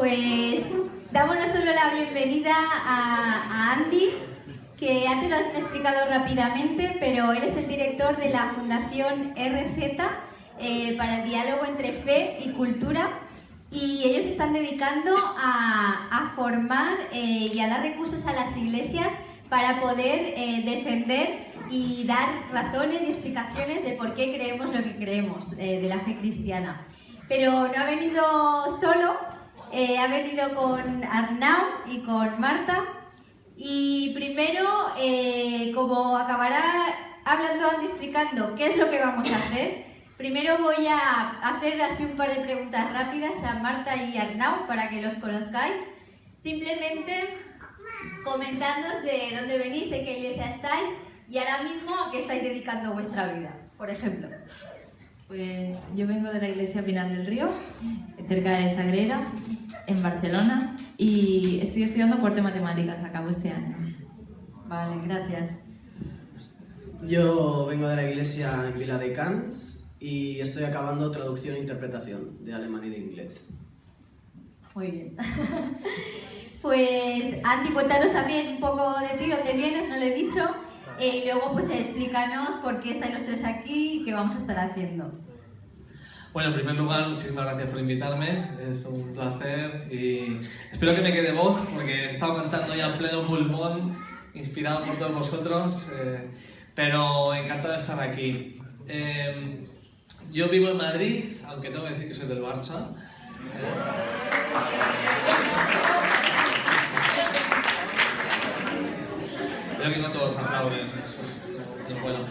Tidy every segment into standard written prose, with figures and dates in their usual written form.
Pues damos no solo la bienvenida a Andy, que antes lo has explicado rápidamente, pero él es el director de la Fundación RZ para el diálogo entre fe y cultura, y ellos se están dedicando a formar y a dar recursos a las iglesias para poder defender y dar razones y explicaciones de por qué creemos lo que creemos de la fe cristiana. Pero no ha venido solo, ha venido con Arnau y con Marta. Y primero, como acabará hablando Andy explicando qué es lo que vamos a hacer, primero voy a hacer así un par de preguntas rápidas a Marta y Arnau para que los conozcáis. Simplemente comentándonos de dónde venís, de qué iglesia estáis y ahora mismo a qué estáis dedicando vuestra vida, por ejemplo. Pues yo vengo de la iglesia Pinar del Río, cerca de Sagrera, en Barcelona, y estoy estudiando cuarto de matemáticas, acabo este año. Vale, gracias. Yo vengo de la iglesia en Viladecans y estoy acabando traducción e interpretación de alemán y de inglés. Muy bien. Pues Andy, cuéntanos también un poco de ti, dónde vienes, no lo he dicho, y luego pues explícanos por qué estáis los tres aquí y qué vamos a estar haciendo. Bueno, en primer lugar, muchísimas gracias por invitarme, es un placer y espero que me quede voz porque he estado cantando ya en pleno pulmón, inspirado por todos vosotros, pero encantado de estar aquí. Yo vivo en Madrid, aunque tengo que decir que soy del Barça. Veo que no todos aplauden, eso es bueno.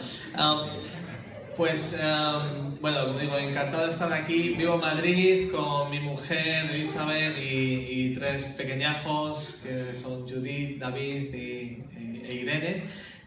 Bueno, como digo, encantado de estar aquí. Vivo en Madrid con mi mujer Elizabeth y tres pequeñajos que son Judith, David e Irene,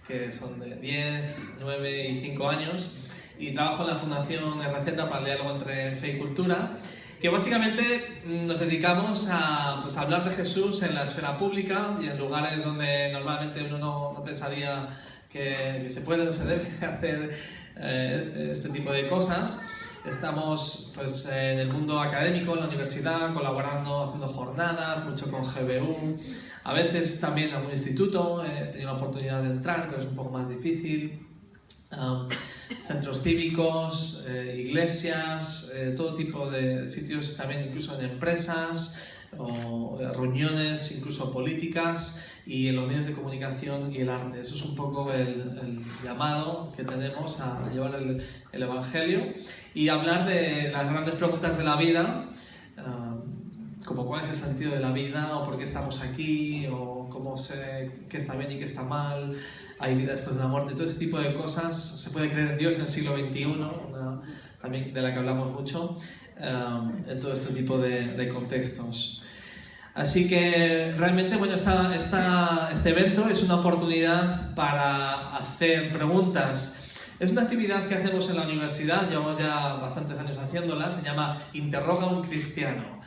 que son de 10, 9 y 5 años. Y trabajo en la Fundación RZ para el diálogo entre fe y cultura, que básicamente nos dedicamos a hablar de Jesús en la esfera pública y en lugares donde normalmente uno no pensaría que se puede o se debe hacer este tipo de cosas. Estamos pues, en el mundo académico, en la universidad, colaborando, haciendo jornadas, mucho con GBU, a veces también en algún instituto, he tenido la oportunidad de entrar, pero es un poco más difícil. Centros cívicos, iglesias, todo tipo de sitios, también incluso en empresas, o reuniones incluso políticas, y en los medios de comunicación y el arte. Eso es un poco el llamado que tenemos a llevar el Evangelio y hablar de las grandes preguntas de la vida, como cuál es el sentido de la vida, o por qué estamos aquí, o cómo sé qué está bien y qué está mal, hay vida después de la muerte, todo ese tipo de cosas. Se puede creer en Dios en el siglo XXI, también de la que hablamos mucho, en todo este tipo de contextos. Así que realmente, bueno, este evento es una oportunidad para hacer preguntas. Es una actividad que hacemos en la universidad, llevamos ya bastantes años haciéndola, se llama Interroga a un cristiano.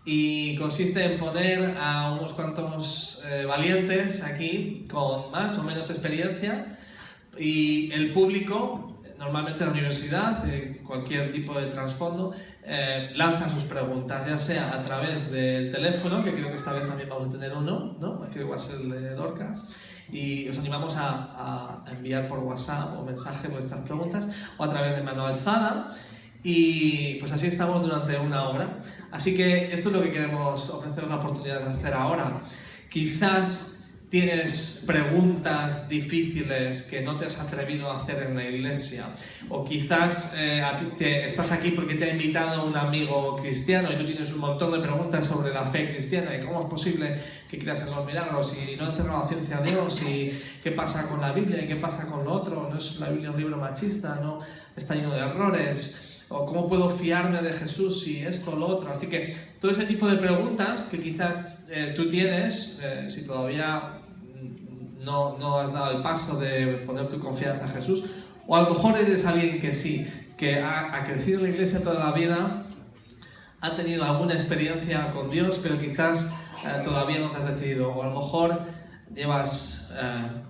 Y consiste en poner a unos cuantos valientes aquí con más o menos experiencia, y el público, normalmente en la universidad, de cualquier tipo de trasfondo, lanza sus preguntas, ya sea a través del teléfono, que creo que esta vez también vamos a tener uno, ¿no? Creo que va a ser el de Dorcas, y os animamos a enviar por WhatsApp o mensaje vuestras preguntas, o a través de mano alzada. Y pues así estamos durante una hora. Así que esto es lo que queremos ofrecer la oportunidad de hacer ahora. Quizás tienes preguntas difíciles que no te has atrevido a hacer en la iglesia, o quizás estás aquí porque te ha invitado un amigo cristiano y tú tienes un montón de preguntas sobre la fe cristiana y cómo es posible que creas en los milagros y no enterras la ciencia a Dios, y qué pasa con la Biblia y qué pasa con lo otro, no es la Biblia un libro machista, no está lleno de errores, o cómo puedo fiarme de Jesús y esto o lo otro. Así que todo ese tipo de preguntas que quizás tú tienes, si todavía no has dado el paso de poner tu confianza en Jesús, o a lo mejor eres alguien que sí, que ha crecido en la iglesia toda la vida, ha tenido alguna experiencia con Dios, pero quizás todavía no te has decidido, o a lo mejor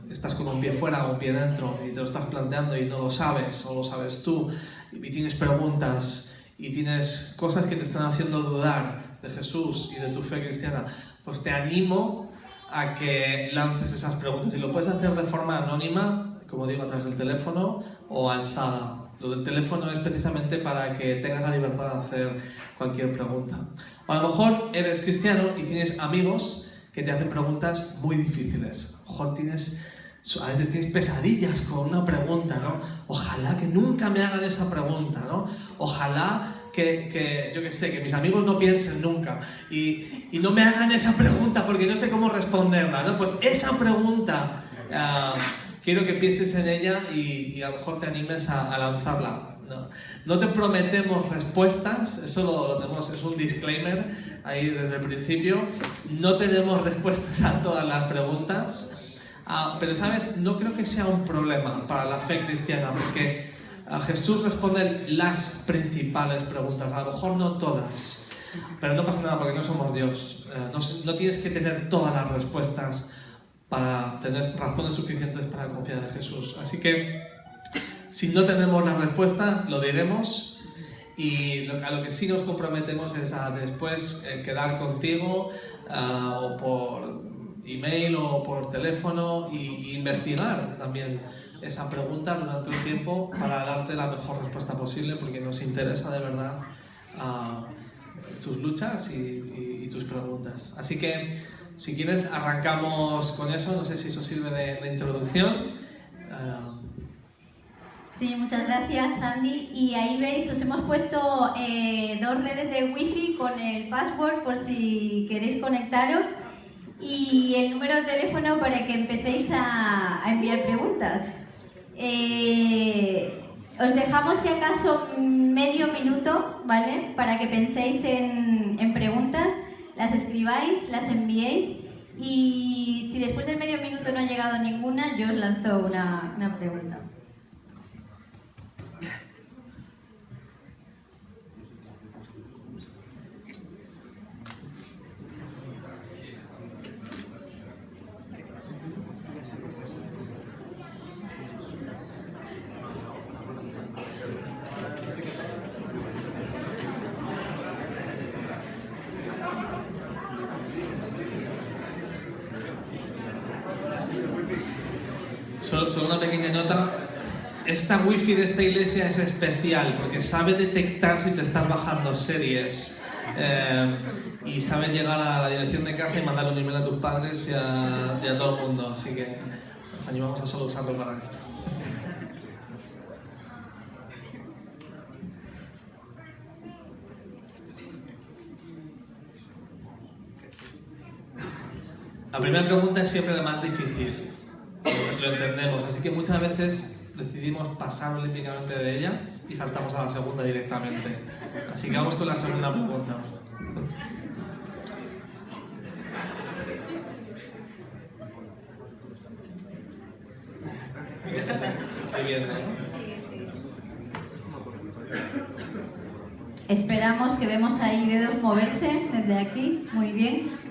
estás con un pie fuera o un pie dentro y te lo estás planteando y no lo sabes, o lo sabes tú, y tienes preguntas y tienes cosas que te están haciendo dudar de Jesús y de tu fe cristiana, pues te animo a que lances esas preguntas. Y lo puedes hacer de forma anónima, como digo, a través del teléfono o alzada. Lo del teléfono es precisamente para que tengas la libertad de hacer cualquier pregunta. O a lo mejor eres cristiano y tienes amigos que te hacen preguntas muy difíciles. A lo mejor a veces tienes pesadillas con una pregunta, ¿no? Ojalá que nunca me hagan esa pregunta, ¿no? Ojalá que yo qué sé, que mis amigos no piensen nunca y no me hagan esa pregunta porque no sé cómo responderla, ¿no? Pues esa pregunta quiero que pienses en ella y a lo mejor te animes a lanzarla. No te prometemos respuestas, eso lo tenemos, es un disclaimer ahí desde el principio. No tenemos respuestas a todas las preguntas, pero sabes, no creo que sea un problema para la fe cristiana, porque Jesús responde las principales preguntas, a lo mejor no todas, pero no pasa nada porque no somos Dios. No tienes que tener todas las respuestas para tener razones suficientes para confiar en Jesús. Así que si no tenemos la respuesta, lo diremos, y a lo que sí nos comprometemos es a después quedar contigo o por email o por teléfono y investigar también esa pregunta durante un tiempo para darte la mejor respuesta posible, porque nos interesa de verdad tus luchas y tus preguntas. Así que, si quieres, arrancamos con eso. No sé si eso sirve de introducción. Sí, muchas gracias, Andy. Y ahí veis, os hemos puesto 2 redes de wifi con el password por si queréis conectaros, y el número de teléfono para que empecéis a enviar preguntas. Os dejamos, si acaso, medio minuto, ¿vale? Para que penséis en preguntas, las escribáis, las enviéis, y si después del medio minuto no ha llegado ninguna, yo os lanzo una pregunta. Solo una pequeña nota. Esta wifi de esta iglesia es especial porque sabe detectar si te estás bajando series y sabe llegar a la dirección de casa y mandar un email a tus padres y a todo el mundo. Así que os animamos a solo usarlo para esto. La primera pregunta es siempre la más difícil. Lo entendemos, así que muchas veces decidimos pasar olímpicamente de ella y saltamos a la segunda directamente. Así que vamos con la segunda pregunta. Escribiendo, ¿no? Sí. Esperamos, que vemos ahí dedos moverse desde aquí. Muy bien.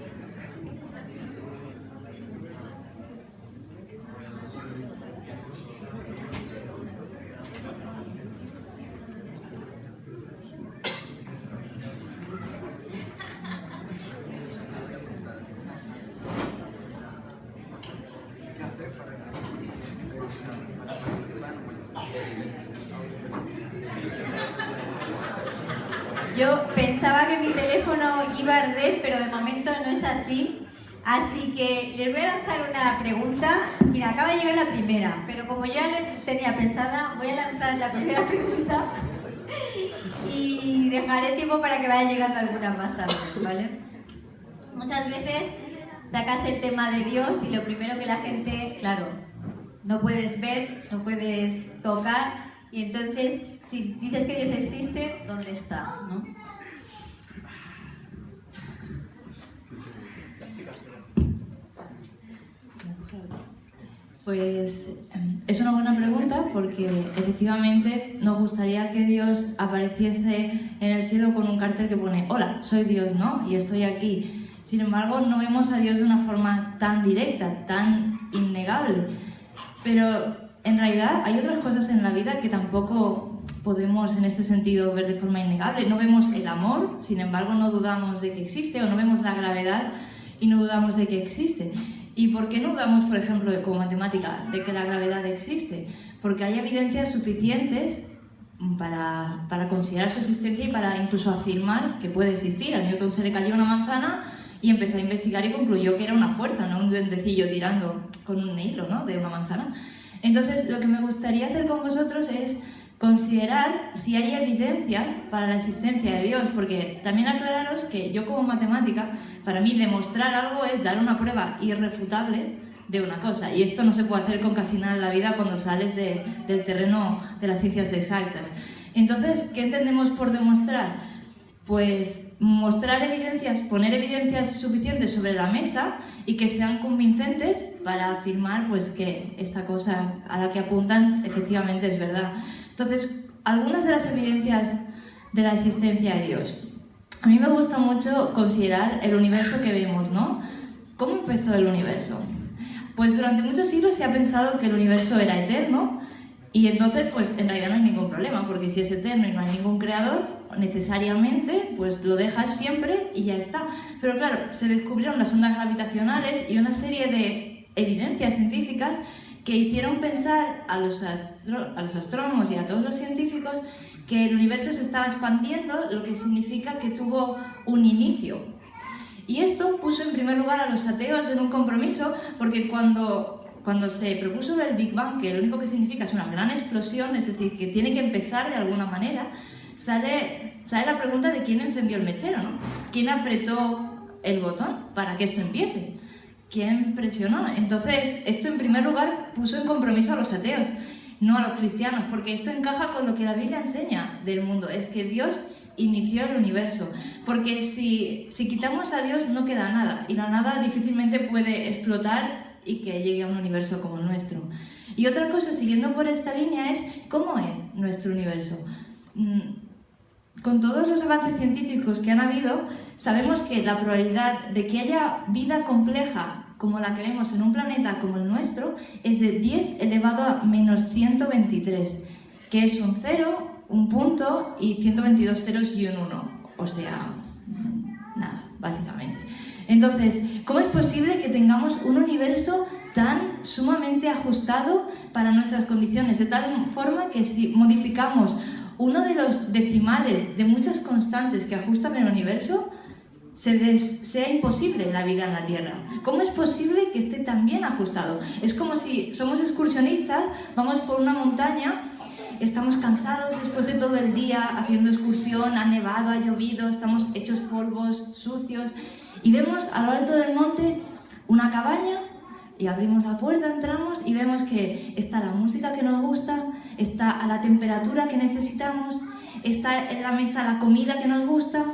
Yo pensaba que mi teléfono iba a arder, pero de momento no es así. Así que les voy a lanzar una pregunta. Mira, acaba de llegar la primera, pero como ya la tenía pensada, voy a lanzar la primera pregunta y dejaré tiempo para que vaya llegando alguna más tarde, ¿vale? Muchas veces sacas el tema de Dios y lo primero que la gente, claro, no puedes ver, no puedes tocar, y entonces, si dices que Dios existe, ¿dónde está? ¿No? Pues es una buena pregunta, porque efectivamente nos gustaría que Dios apareciese en el cielo con un cartel que pone "Hola, soy Dios, ¿no? Y estoy aquí". Sin embargo, no vemos a Dios de una forma tan directa, tan innegable. Pero en realidad hay otras cosas en la vida que tampoco podemos en ese sentido ver de forma innegable. No vemos el amor, sin embargo no dudamos de que existe, o no vemos la gravedad y no dudamos de que existe. ¿Y por qué no dudamos, por ejemplo, como matemática, de que la gravedad existe? Porque hay evidencias suficientes para considerar su existencia y para incluso afirmar que puede existir. A Newton se le cayó una manzana y empezó a investigar y concluyó que era una fuerza, no un duendecillo tirando con un hilo, ¿no?, de una manzana. Entonces, lo que me gustaría hacer con vosotros es considerar si hay evidencias para la existencia de Dios, porque también aclararos que yo como matemática, para mí demostrar algo es dar una prueba irrefutable de una cosa, y esto no se puede hacer con casi nada en la vida cuando sales del terreno de las ciencias exactas. Entonces, ¿qué entendemos por demostrar? Pues mostrar evidencias, poner evidencias suficientes sobre la mesa y que sean convincentes para afirmar pues que esta cosa a la que apuntan efectivamente es verdad. Entonces, algunas de las evidencias de la existencia de Dios. A mí me gusta mucho considerar el universo que vemos, ¿no? ¿Cómo empezó el universo? Pues durante muchos siglos se ha pensado que el universo era eterno y entonces pues en realidad no hay ningún problema, porque si es eterno y no hay ningún creador, necesariamente pues lo dejas siempre y ya está. Pero claro, se descubrieron las ondas gravitacionales y una serie de evidencias científicas que hicieron pensar a los astrónomos y a todos los científicos que el universo se estaba expandiendo, lo que significa que tuvo un inicio. Y esto puso en primer lugar a los ateos en un compromiso, porque cuando se propuso el Big Bang, que lo único que significa es una gran explosión, es decir, que tiene que empezar de alguna manera, sale la pregunta de quién encendió el mechero, ¿no? ¿Quién apretó el botón para que esto empiece? ¿Quién presionó? Entonces, esto en primer lugar puso en compromiso a los ateos, no a los cristianos, porque esto encaja con lo que la Biblia enseña del mundo, es que Dios inició el universo, porque si quitamos a Dios no queda nada, y la nada difícilmente puede explotar y que llegue a un universo como el nuestro. Y otra cosa, siguiendo por esta línea, es ¿cómo es nuestro universo? Con todos los avances científicos que han habido, sabemos que la probabilidad de que haya vida compleja como la que vemos en un planeta como el nuestro es de 10 elevado a menos 123, que es un 0, un punto y 122 ceros y un 1, o sea, nada, básicamente. Entonces, ¿cómo es posible que tengamos un universo tan sumamente ajustado para nuestras condiciones, de tal forma que si modificamos uno de los decimales de muchas constantes que ajustan el universo, sea imposible la vida en la Tierra? ¿Cómo es posible que esté tan bien ajustado? Es como si somos excursionistas, vamos por una montaña, estamos cansados después de todo el día haciendo excursión, ha nevado, ha llovido, estamos hechos polvos, sucios, y vemos a lo alto del monte una cabaña, y abrimos la puerta, entramos y vemos que está la música que nos gusta, está a la temperatura que necesitamos, está en la mesa la comida que nos gusta,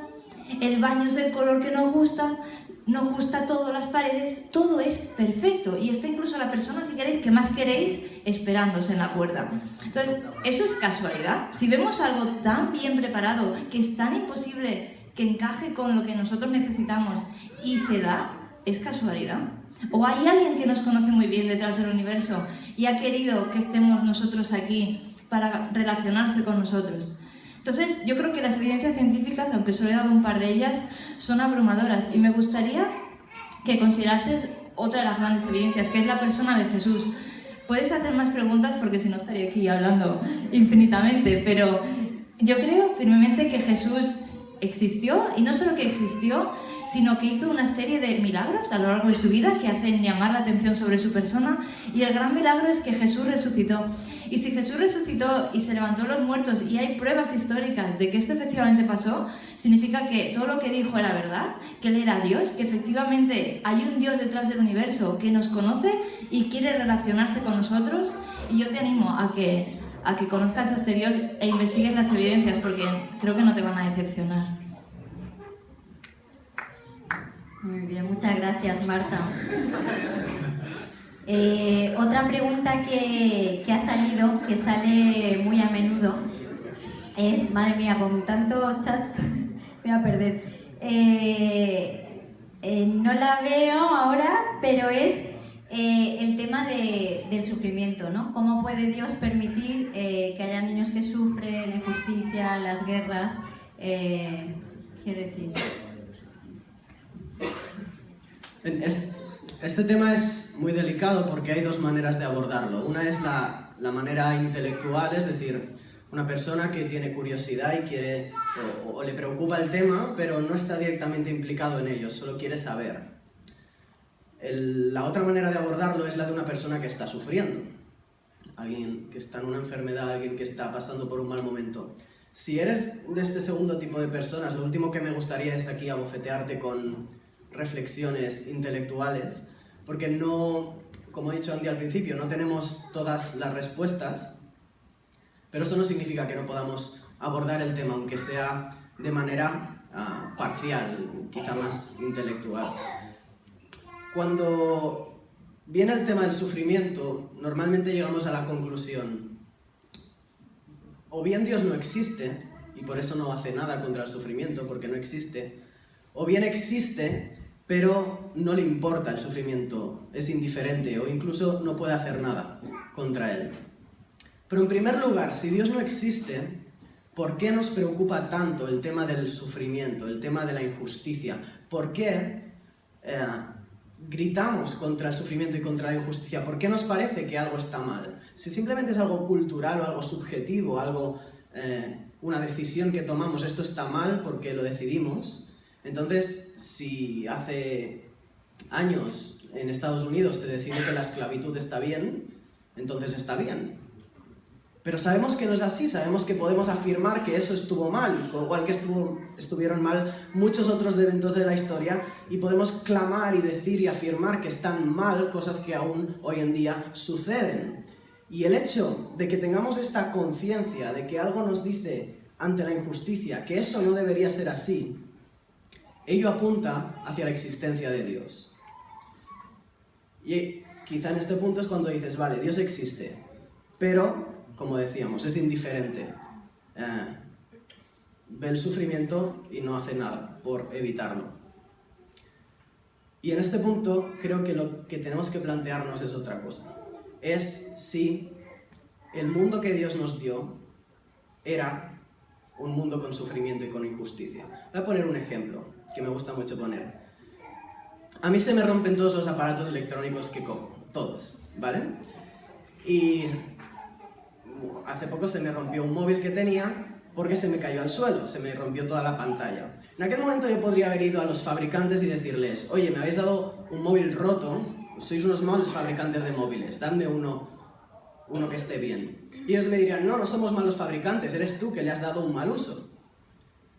el baño es el color que nos gusta todo, las paredes, todo es perfecto. Y está incluso la persona, si queréis, que más queréis, esperándose en la puerta. Entonces, ¿eso es casualidad? Si vemos algo tan bien preparado, que es tan imposible que encaje con lo que nosotros necesitamos y se da, ¿es casualidad? ¿O hay alguien que nos conoce muy bien detrás del universo y ha querido que estemos nosotros aquí para relacionarse con nosotros? Entonces, yo creo que las evidencias científicas, aunque solo he dado un par de ellas, son abrumadoras, y me gustaría que considerases otra de las grandes evidencias, que es la persona de Jesús. Puedes hacer más preguntas porque si no estaría aquí hablando infinitamente, pero yo creo firmemente que Jesús existió, y no solo que existió, sino que hizo una serie de milagros a lo largo de su vida que hacen llamar la atención sobre su persona, y el gran milagro es que Jesús resucitó. Y si Jesús resucitó y se levantó los muertos y hay pruebas históricas de que esto efectivamente pasó, significa que todo lo que dijo era verdad, que Él era Dios, que efectivamente hay un Dios detrás del universo que nos conoce y quiere relacionarse con nosotros. Y yo te animo a que conozcas a este Dios e investigues las evidencias, porque creo que no te van a decepcionar. Muy bien, muchas gracias, Marta. Otra pregunta que ha salido, que sale muy a menudo, es, madre mía, con tantos chats me voy a perder. No la veo ahora, pero es el tema del sufrimiento, ¿no? ¿Cómo puede Dios permitir que haya niños que sufren, la injusticia, las guerras? ¿Qué decís? Este tema es muy delicado porque hay dos maneras de abordarlo. Una es la manera intelectual, es decir, una persona que tiene curiosidad y quiere o le preocupa el tema, pero no está directamente implicado en ello, solo quiere saber. La otra manera de abordarlo es la de una persona que está sufriendo. Alguien que está en una enfermedad, alguien que está pasando por un mal momento. Si eres de este segundo tipo de personas, lo último que me gustaría es aquí abofetearte con reflexiones intelectuales, porque no, como ha dicho Andy al principio, no tenemos todas las respuestas, pero eso no significa que no podamos abordar el tema, aunque sea de manera parcial, quizá más intelectual. Cuando viene el tema del sufrimiento, normalmente llegamos a la conclusión: o bien Dios no existe, y por eso no hace nada contra el sufrimiento, porque no existe, o bien existe, pero no le importa el sufrimiento, es indiferente, o incluso no puede hacer nada contra él. Pero en primer lugar, si Dios no existe, ¿por qué nos preocupa tanto el tema del sufrimiento, el tema de la injusticia? ¿Por qué gritamos contra el sufrimiento y contra la injusticia? ¿Por qué nos parece que algo está mal? Si simplemente es algo cultural o algo subjetivo, algo, una decisión que tomamos, esto está mal porque lo decidimos, entonces si hace años en Estados Unidos se decide que la esclavitud está bien, entonces está bien. Pero sabemos que no es así, sabemos que podemos afirmar que eso estuvo mal, igual que estuvieron mal muchos otros eventos de la historia, y podemos clamar y decir y afirmar que están mal cosas que aún hoy en día suceden. Y el hecho de que tengamos esta conciencia de que algo nos dice ante la injusticia que eso no debería ser así, ello apunta hacia la existencia de Dios. Y quizá en este punto es cuando dices, vale, Dios existe, pero como decíamos, es indiferente. Ve el sufrimiento y no hace nada por evitarlo. Y en este punto creo que lo que tenemos que plantearnos es otra cosa. Es si el mundo que Dios nos dio era un mundo con sufrimiento y con injusticia. Voy a poner un ejemplo que me gusta mucho poner. A mí se me rompen todos los aparatos electrónicos que cojo, todos, ¿vale? Y hace poco se me rompió un móvil que tenía porque se me cayó al suelo, se me rompió toda la pantalla. En aquel momento yo podría haber ido a los fabricantes y decirles, oye, me habéis dado un móvil roto, sois unos malos fabricantes de móviles, dadme uno que esté bien. Y ellos me dirían, no somos malos fabricantes, eres tú que le has dado un mal uso.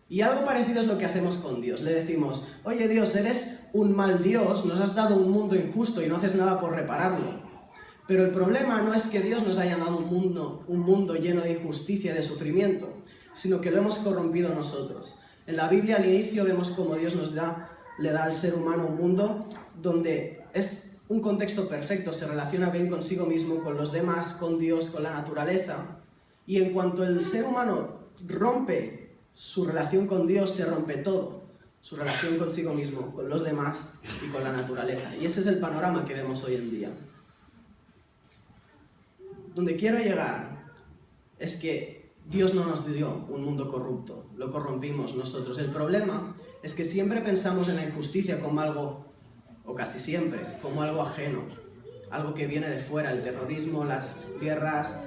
Y algo parecido es lo que hacemos con Dios. Le decimos, oye Dios, eres un mal Dios, nos has dado un mundo injusto y no haces nada por repararlo. Pero el problema no es que Dios nos haya dado un mundo lleno de injusticia y de sufrimiento, sino que lo hemos corrompido nosotros. En la Biblia al inicio vemos cómo Dios le da al ser humano un mundo donde es un contexto perfecto, se relaciona bien consigo mismo, con los demás, con Dios, con la naturaleza. Y en cuanto el ser humano rompe su relación con Dios, se rompe todo. Su relación consigo mismo, con los demás y con la naturaleza. Y ese es el panorama que vemos hoy en día. Donde quiero llegar es que Dios no nos dio un mundo corrupto, lo corrompimos nosotros. El problema es que siempre pensamos en la injusticia como algo, o casi siempre, como algo ajeno, algo que viene de fuera, el terrorismo, las guerras,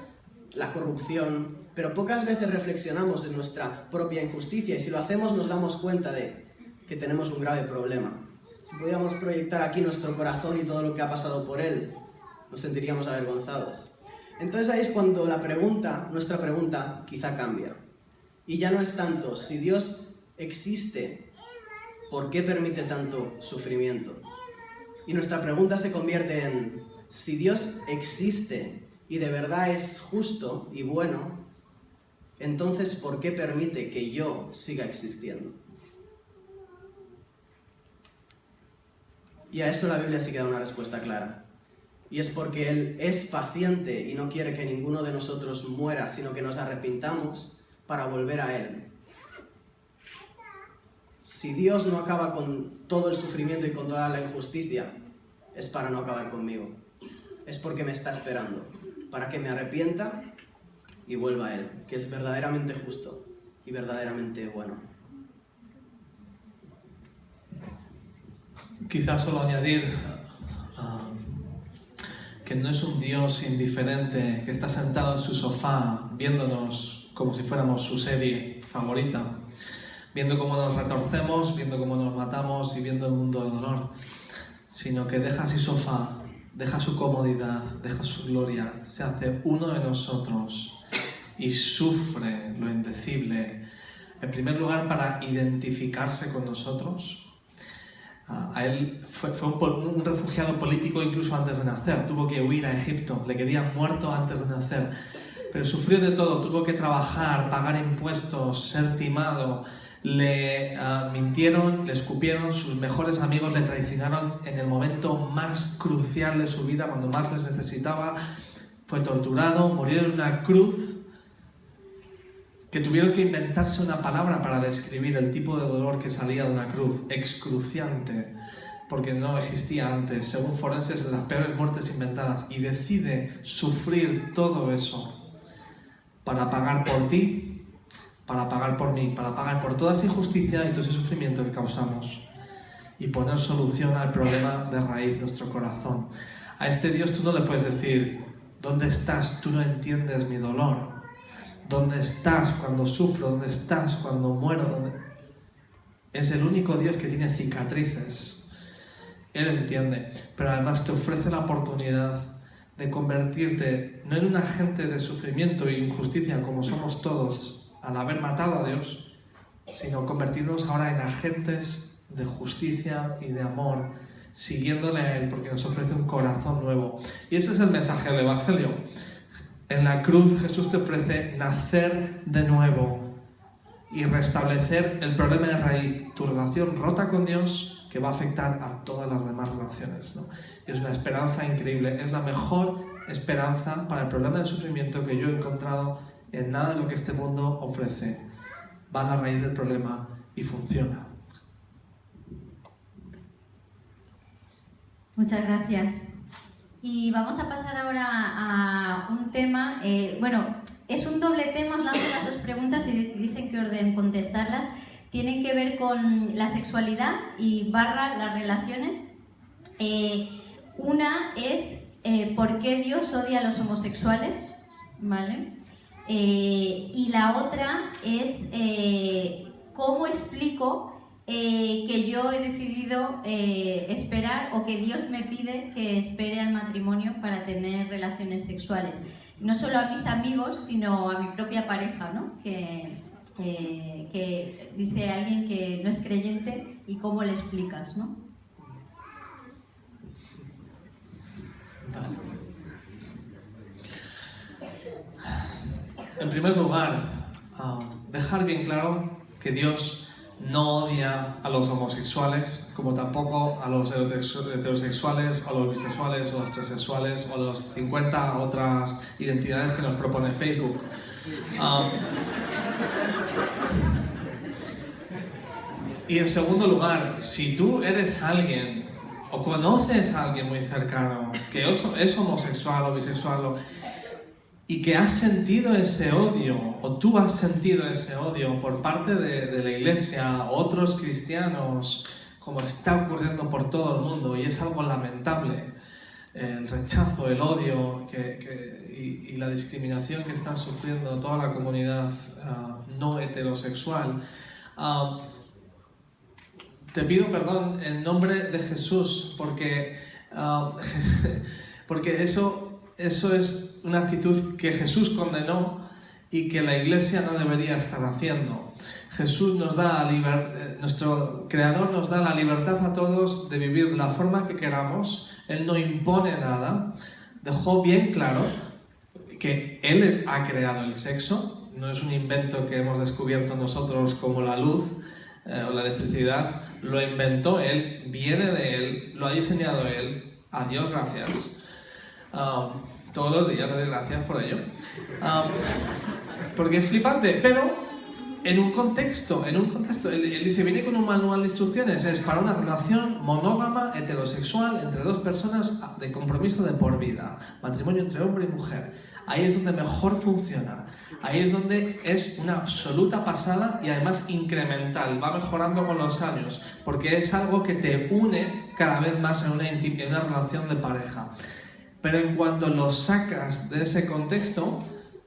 la corrupción, pero pocas veces reflexionamos en nuestra propia injusticia y si lo hacemos nos damos cuenta de que tenemos un grave problema. Si pudiéramos proyectar aquí nuestro corazón y todo lo que ha pasado por él, nos sentiríamos avergonzados. Entonces ahí es cuando nuestra pregunta quizá cambia. Y ya no es tanto, si Dios existe, ¿por qué permite tanto sufrimiento? Y nuestra pregunta se convierte en, si Dios existe y de verdad es justo y bueno, entonces ¿por qué permite que yo siga existiendo? Y a eso la Biblia sí que da una respuesta clara. Y es porque Él es paciente y no quiere que ninguno de nosotros muera, sino que nos arrepintamos para volver a Él. Si Dios no acaba con todo el sufrimiento y con toda la injusticia, es para no acabar conmigo. Es porque me está esperando, para que me arrepienta y vuelva a Él, que es verdaderamente justo y verdaderamente bueno. Quizás solo añadir que no es un Dios indiferente que está sentado en su sofá viéndonos como si fuéramos su serie favorita, viendo cómo nos retorcemos, viendo cómo nos matamos y viendo el mundo de dolor, sino que deja su sofá, deja su comodidad, deja su gloria, se hace uno de nosotros y sufre lo indecible, en primer lugar para identificarse con nosotros. A él fue un refugiado político incluso antes de nacer, tuvo que huir a Egipto, le querían muerto antes de nacer, pero sufrió de todo, tuvo que trabajar, pagar impuestos, ser timado, le mintieron, le escupieron, sus mejores amigos le traicionaron en el momento más crucial de su vida, cuando más les necesitaba, fue torturado, murió en una cruz, que tuvieron que inventarse una palabra para describir el tipo de dolor que salía de una cruz, excruciante, porque no existía antes, según forenses, de las peores muertes inventadas, y decide sufrir todo eso para pagar por ti, para pagar por mí, para pagar por toda esa injusticia y todo ese sufrimiento que causamos, y poner solución al problema de raíz, nuestro corazón. A este Dios tú no le puedes decir, ¿dónde estás? Tú no entiendes mi dolor. ¿Dónde estás cuando sufro? ¿Dónde estás cuando muero? Es el único Dios que tiene cicatrices. Él entiende, pero además te ofrece la oportunidad de convertirte no en un agente de sufrimiento e injusticia como somos todos al haber matado a Dios, sino convertirnos ahora en agentes de justicia y de amor, siguiéndole a Él, porque nos ofrece un corazón nuevo. Y ese es el mensaje del Evangelio. En la cruz Jesús te ofrece nacer de nuevo y restablecer el problema de raíz, tu relación rota con Dios que va a afectar a todas las demás relaciones, ¿no? Y es una esperanza increíble, es la mejor esperanza para el problema del sufrimiento que yo he encontrado en nada de lo que este mundo ofrece. Va a la raíz del problema y funciona. Muchas gracias. Y vamos a pasar ahora a un tema, es un doble tema, os lanzo las dos preguntas y decidís en qué orden contestarlas. Tienen que ver con la sexualidad y / las relaciones. Una es ¿por qué Dios odia a los homosexuales? ¿Vale? Y la otra es ¿cómo explico que yo he decidido esperar, o que Dios me pide que espere al matrimonio para tener relaciones sexuales? No solo a mis amigos, sino a mi propia pareja, ¿no? Que dice alguien que no es creyente, y cómo le explicas, ¿no? Vale. En primer lugar, dejar bien claro que Dios no odia a los homosexuales, como tampoco a los heterosexuales, o a los bisexuales, o a los transexuales, o a las 50 otras identidades que nos propone Facebook. Y en segundo lugar, si tú eres alguien, o conoces a alguien muy cercano, que es homosexual o bisexual, y que has sentido ese odio, o tú has sentido ese odio por parte de la iglesia, otros cristianos, como está ocurriendo por todo el mundo, y es algo lamentable, el rechazo, el odio y la discriminación que está sufriendo toda la comunidad no heterosexual. Te pido perdón en nombre de Jesús, porque eso es una actitud que Jesús condenó y que la Iglesia no debería estar haciendo. Jesús nuestro Creador nos da la libertad a todos de vivir de la forma que queramos. Él no impone nada. Dejó bien claro que Él ha creado el sexo. No es un invento que hemos descubierto nosotros como la luz o la electricidad. Lo inventó Él, viene de Él, lo ha diseñado Él. A Dios gracias. Todos los días le doy gracias por ello, porque es flipante, pero en un contexto. Él dice, viene con un manual de instrucciones, es para una relación monógama, heterosexual, entre dos personas de compromiso de por vida, matrimonio entre hombre y mujer. Ahí es donde mejor funciona, ahí es donde es una absoluta pasada y además incremental, va mejorando con los años, porque es algo que te une cada vez más en una relación de pareja. Pero en cuanto lo sacas de ese contexto,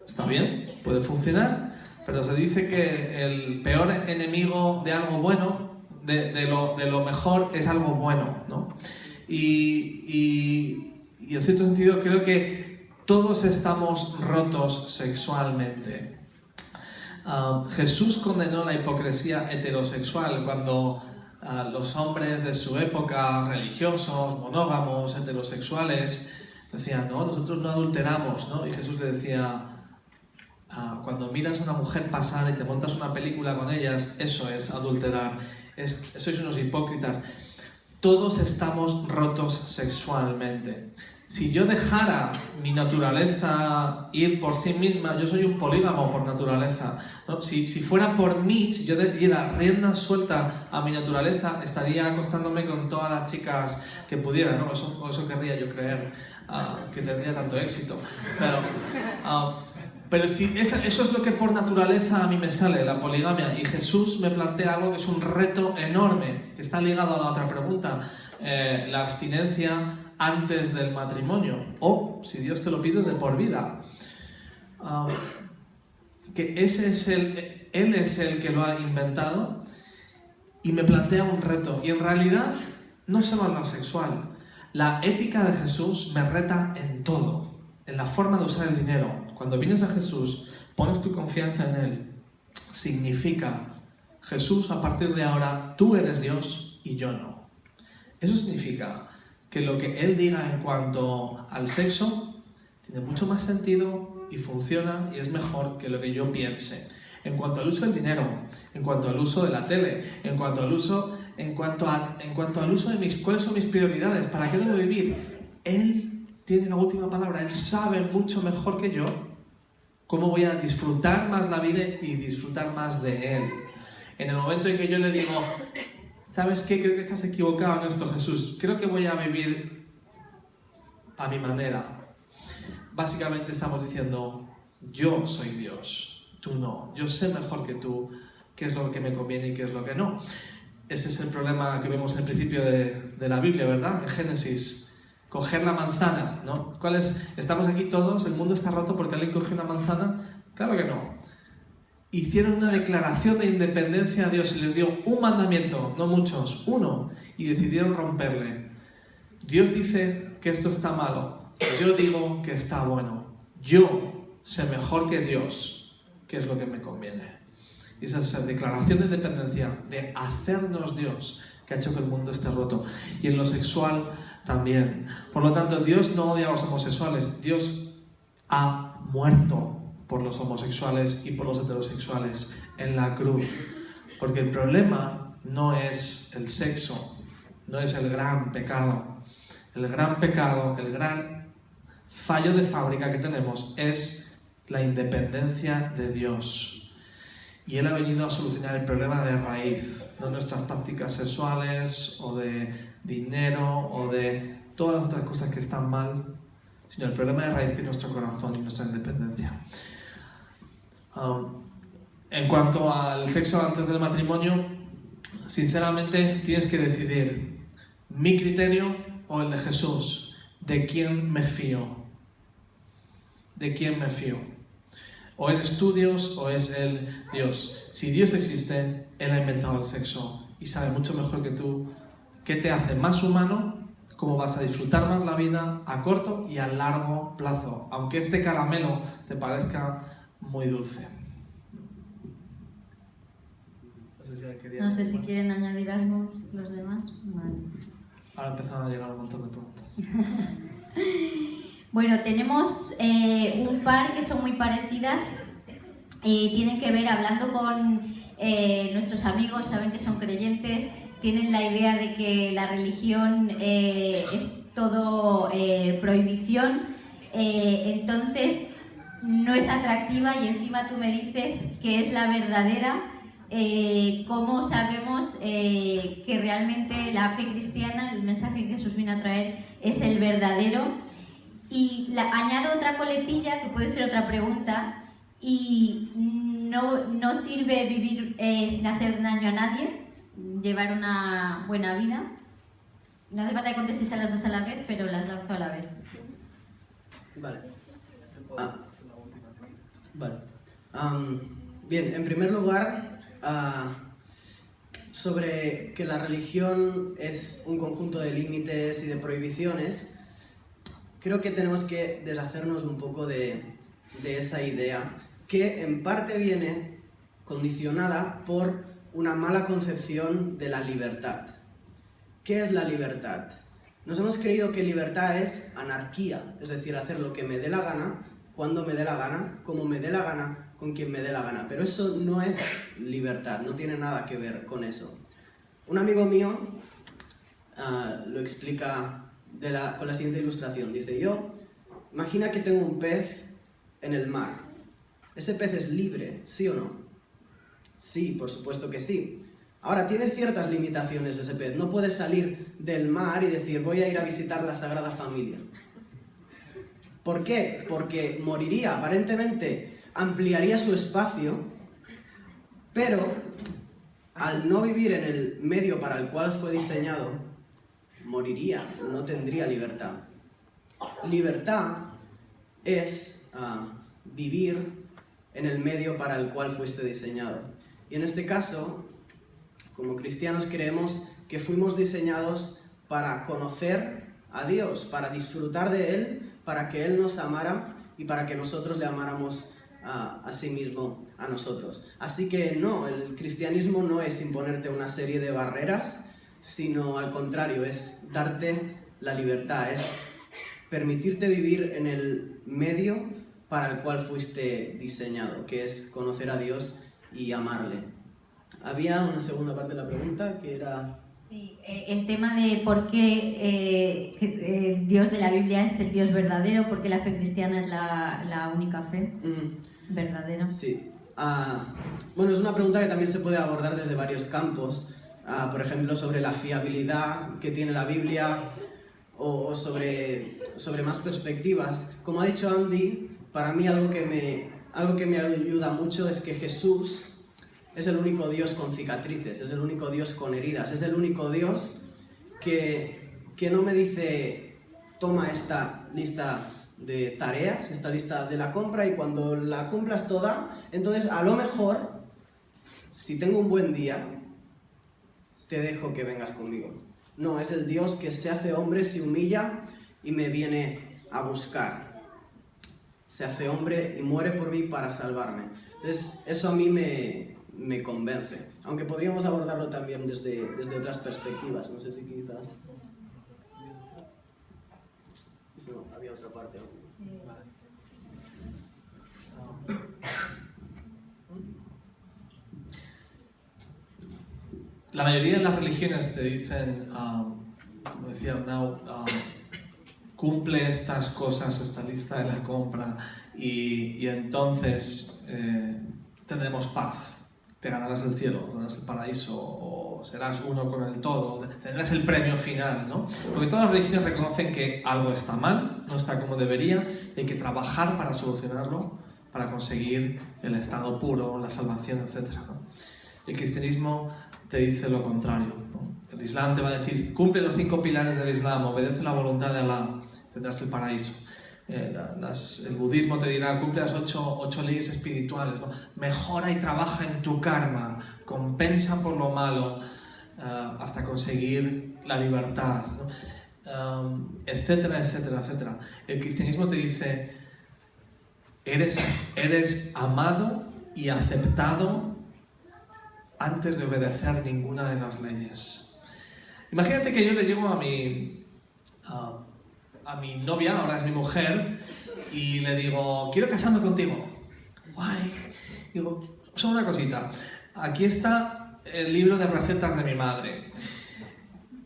está bien, puede funcionar, pero se dice que el peor enemigo de algo bueno, de lo mejor, es algo bueno, ¿no? Y en cierto sentido creo que todos estamos rotos sexualmente. Jesús condenó la hipocresía heterosexual cuando los hombres de su época, religiosos, monógamos, heterosexuales, decían, no, nosotros no adulteramos, ¿no? Y Jesús le decía, cuando miras a una mujer pasar y te montas una película con ellas, eso es adulterar, sois unos hipócritas. Todos estamos rotos sexualmente. Si yo dejara mi naturaleza ir por sí misma, yo soy un polígamo por naturaleza, ¿no? Si fuera por mí, si yo diera rienda suelta a mi naturaleza, estaría acostándome con todas las chicas que pudiera, ¿no? Eso querría yo creer, que tendría tanto éxito. Pero si eso es lo que por naturaleza a mí me sale, la poligamia, y Jesús me plantea algo que es un reto enorme, que está ligado a la otra pregunta, la abstinencia antes del matrimonio, o si Dios te lo pide de por vida. Que Él es el que lo ha inventado y me plantea un reto. Y en realidad no solo en lo sexual, la ética de Jesús me reta en todo, en la forma de usar el dinero. Cuando vienes a Jesús, pones tu confianza en Él, significa, Jesús, a partir de ahora, tú eres Dios y yo no. Eso significa que lo que Él diga en cuanto al sexo tiene mucho más sentido y funciona y es mejor que lo que yo piense. En cuanto al uso del dinero, en cuanto al uso de la tele, en cuanto al uso de cuáles son mis prioridades, para qué debo vivir, Él tiene la última palabra. Él sabe mucho mejor que yo cómo voy a disfrutar más la vida y disfrutar más de Él. En el momento en que yo le digo, ¿sabes qué? Creo que estás equivocado en esto, Jesús. Creo que voy a vivir a mi manera. Básicamente estamos diciendo, yo soy Dios, tú no. Yo sé mejor que tú qué es lo que me conviene y qué es lo que no. Ese es el problema que vemos en el principio de la Biblia, ¿verdad? En Génesis. Coger la manzana, ¿no? Estamos aquí todos, el mundo está roto porque alguien cogió una manzana. Claro que no. Hicieron una declaración de independencia a Dios y les dio un mandamiento, no muchos, uno, y decidieron romperle. Dios dice que esto está malo, yo digo que está bueno. Yo sé mejor que Dios qué es lo que me conviene. Y esa es la declaración de independencia, de hacernos Dios, que ha hecho que el mundo esté roto. Y en lo sexual también. Por lo tanto, Dios no odia a los homosexuales. Dios ha muerto por los homosexuales y por los heterosexuales en la cruz. Porque el problema no es el sexo, no es el gran pecado. El gran pecado, el gran fallo de fábrica que tenemos es la independencia de Dios. Y Él ha venido a solucionar el problema de raíz, no nuestras prácticas sexuales o de dinero o de todas las otras cosas que están mal, sino el problema de raíz que es nuestro corazón y nuestra independencia. En cuanto al sexo antes del matrimonio, sinceramente tienes que decidir mi criterio o el de Jesús. ¿De quién me fío? ¿De quién me fío? O eres tú Dios o es Él Dios. Si Dios existe, Él ha inventado el sexo y sabe mucho mejor que tú qué te hace más humano, cómo vas a disfrutar más la vida a corto y a largo plazo, aunque este caramelo te parezca muy dulce. No sé si quieren añadir algo los demás. Vale. Ahora empezaron a llegar un montón de preguntas. Bueno, tenemos un par que son muy parecidas. Tienen que ver, hablando con nuestros amigos, saben que son creyentes, tienen la idea de que la religión es todo prohibición. Entonces, no es atractiva y encima tú me dices que es la verdadera, ¿cómo sabemos que realmente la fe cristiana, el mensaje que Jesús vino a traer, es el verdadero? Y añado otra coletilla, que puede ser otra pregunta, y no sirve vivir sin hacer daño a nadie, llevar una buena vida. No hace falta que contestéis a las dos a la vez, pero las lanzo a la vez. Vale. Vale. Bien, en primer lugar, sobre que la religión es un conjunto de límites y de prohibiciones, creo que tenemos que deshacernos un poco de esa idea, que en parte viene condicionada por una mala concepción de la libertad. ¿Qué es la libertad? Nos hemos creído que libertad es anarquía, es decir, hacer lo que me dé la gana, cuando me dé la gana, como me dé la gana, con quien me dé la gana. Pero eso no es libertad, no tiene nada que ver con eso. Un amigo mío lo explica con la siguiente ilustración. Dice, imagina que tengo un pez en el mar. ¿Ese pez es libre, sí o no? Sí, por supuesto que sí. Ahora, tiene ciertas limitaciones ese pez. No puede salir del mar y decir, voy a ir a visitar la Sagrada Familia. ¿Por qué? Porque moriría, aparentemente ampliaría su espacio, pero al no vivir en el medio para el cual fue diseñado, moriría, no tendría libertad. Libertad es vivir en el medio para el cual fuiste diseñado. Y en este caso, como cristianos creemos que fuimos diseñados para conocer a Dios, para disfrutar de Él, para que Él nos amara y para que nosotros le amáramos a sí mismo a nosotros. Así que no, el cristianismo no es imponerte una serie de barreras, sino al contrario, es darte la libertad, es permitirte vivir en el medio para el cual fuiste diseñado, que es conocer a Dios y amarle. Había una segunda parte de la pregunta que era... Sí, el tema de por qué el Dios de la Biblia es el Dios verdadero, porque la fe cristiana es la única fe verdadera. Sí. Bueno, es una pregunta que también se puede abordar desde varios campos. Por ejemplo, sobre la fiabilidad que tiene la Biblia o sobre más perspectivas. Como ha dicho Andy, para mí algo que me ayuda mucho es que Jesús es el único Dios con cicatrices, es el único Dios con heridas, es el único Dios que no me dice, toma esta lista de tareas, esta lista de la compra y cuando la cumplas toda, entonces a lo mejor, si tengo un buen día, te dejo que vengas conmigo. No, es el Dios que se hace hombre, se humilla y me viene a buscar. Se hace hombre y muere por mí para salvarme. Entonces, eso a mí me convence. Aunque podríamos abordarlo también desde otras perspectivas. No sé si quizás... No, había otra parte. Sí. Vale. La mayoría de las religiones te dicen, como decía Arnau, cumple estas cosas, esta lista de la compra y entonces tendremos paz. Te ganarás el cielo, tendrás el paraíso, o serás uno con el todo, tendrás el premio final, ¿no? Porque todas las religiones reconocen que algo está mal, no está como debería, y hay que trabajar para solucionarlo, para conseguir el estado puro, la salvación, etc., ¿no? El cristianismo te dice lo contrario, ¿no? El Islam te va a decir, cumple los 5 pilares del Islam, obedece la voluntad de Allah, tendrás el paraíso. El budismo te dirá, cumple las 8 leyes espirituales, ¿no? Mejora y trabaja en tu karma, compensa por lo malo, hasta conseguir la libertad, ¿no? Etcétera, etcétera, etcétera. El cristianismo te dice, eres amado y aceptado antes de obedecer ninguna de las leyes. Imagínate que yo le llego a mi novia, ahora es mi mujer, y le digo, quiero casarme contigo. Guay. Digo, solo una cosita. Aquí está el libro de recetas de mi madre.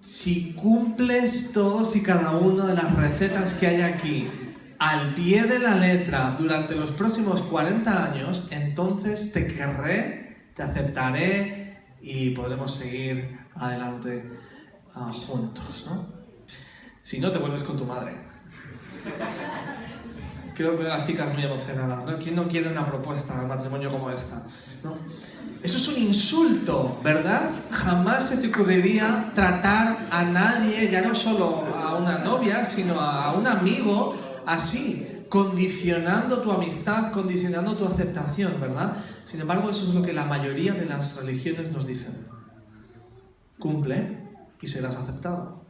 Si cumples todos y cada una de las recetas que hay aquí, al pie de la letra durante los próximos 40 años, entonces te querré, te aceptaré y podremos seguir adelante juntos, ¿no? Si no, te vuelves con tu madre. Creo que las chicas muy emocionadas, ¿no? ¿Quién no quiere una propuesta de matrimonio como esta? ¿No? Eso es un insulto, ¿verdad? Jamás se te ocurriría tratar a nadie, ya no solo a una novia, sino a un amigo así, condicionando tu amistad, condicionando tu aceptación, ¿verdad? Sin embargo, eso es lo que la mayoría de las religiones nos dicen. Cumple y serás aceptado.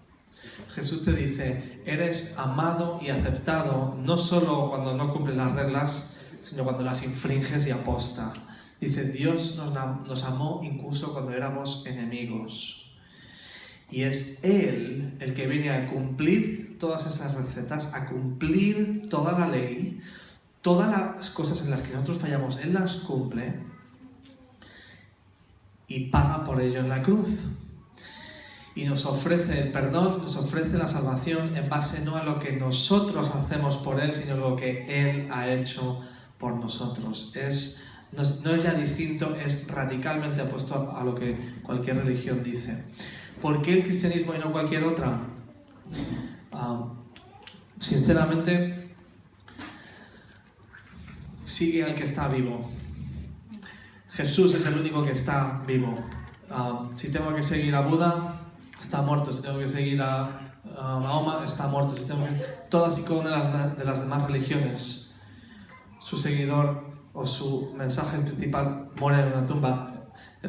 Jesús te dice, eres amado y aceptado no solo cuando no cumples las reglas, sino cuando las infringes y aposta. Dice, Dios nos amó incluso cuando éramos enemigos. Y es Él el que viene a cumplir todas esas recetas, a cumplir toda la ley, todas las cosas en las que nosotros fallamos, Él las cumple y paga por ello en la cruz. Y nos ofrece el perdón, nos ofrece la salvación en base no a lo que nosotros hacemos por Él, sino lo que Él ha hecho por nosotros. No es ya distinto, es radicalmente opuesto a lo que cualquier religión dice. ¿Por qué el cristianismo y no cualquier otra? Sinceramente, sigue al que está vivo. Jesús es el único que está vivo. Si tengo que seguir a Buda, está muerto. Si tengo que seguir a Mahoma, está muerto. Si tengo que... Todas y cada una de las demás religiones, su seguidor o su mensaje principal muere en una tumba.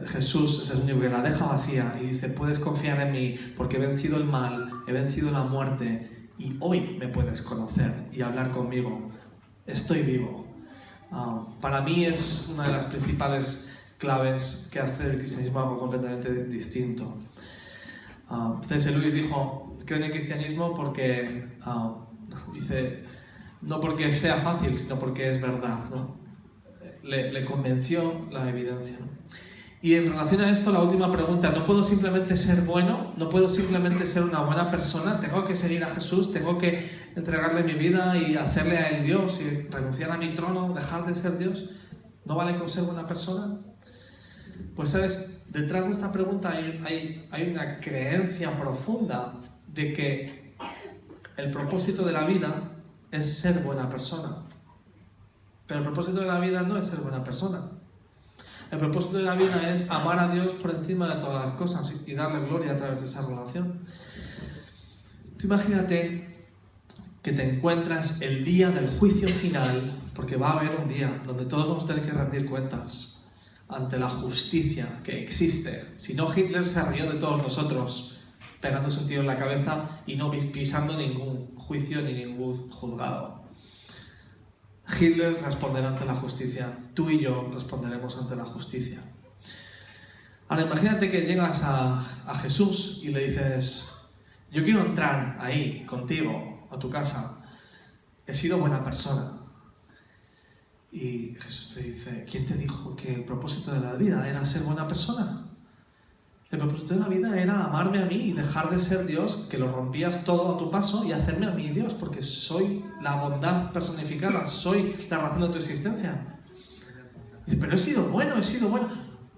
Jesús es el único que la deja vacía y dice, puedes confiar en mí porque he vencido el mal, he vencido la muerte y hoy me puedes conocer y hablar conmigo. Estoy vivo. Para mí es una de las principales claves que hace el cristianismo algo completamente distinto. C.S. Lewis dijo, creo en el cristianismo porque, dice, no porque sea fácil, sino porque es verdad, ¿no? Le convenció la evidencia, ¿no? Y en relación a esto, la última pregunta, ¿no puedo simplemente ser bueno? ¿No puedo simplemente ser una buena persona? ¿Tengo que seguir a Jesús? ¿Tengo que entregarle mi vida y hacerle a Él Dios y renunciar a mi trono, dejar de ser Dios? ¿No vale con ser buena persona? Pues sabes, detrás de esta pregunta hay una creencia profunda de que el propósito de la vida es ser buena persona. Pero el propósito de la vida no es ser buena persona. El propósito de la vida es amar a Dios por encima de todas las cosas y darle gloria a través de esa relación. Tú imagínate que te encuentras el día del juicio final, porque va a haber un día donde todos vamos a tener que rendir cuentas ante la justicia que existe. Si no, Hitler se rió de todos nosotros, pegándose un tiro en la cabeza y no pisando ningún juicio ni ningún juzgado. Hitler responderá ante la justicia, tú y yo responderemos ante la justicia. Ahora imagínate que llegas a Jesús y le dices, yo quiero entrar ahí contigo a tu casa, he sido buena persona. Y Jesús te dice, ¿quién te dijo que el propósito de la vida era ser buena persona? El propósito de la vida era amarme a mí y dejar de ser Dios, que lo rompías todo a tu paso, y hacerme a mí Dios, porque soy la bondad personificada, soy la razón de tu existencia. Dice, pero he sido bueno.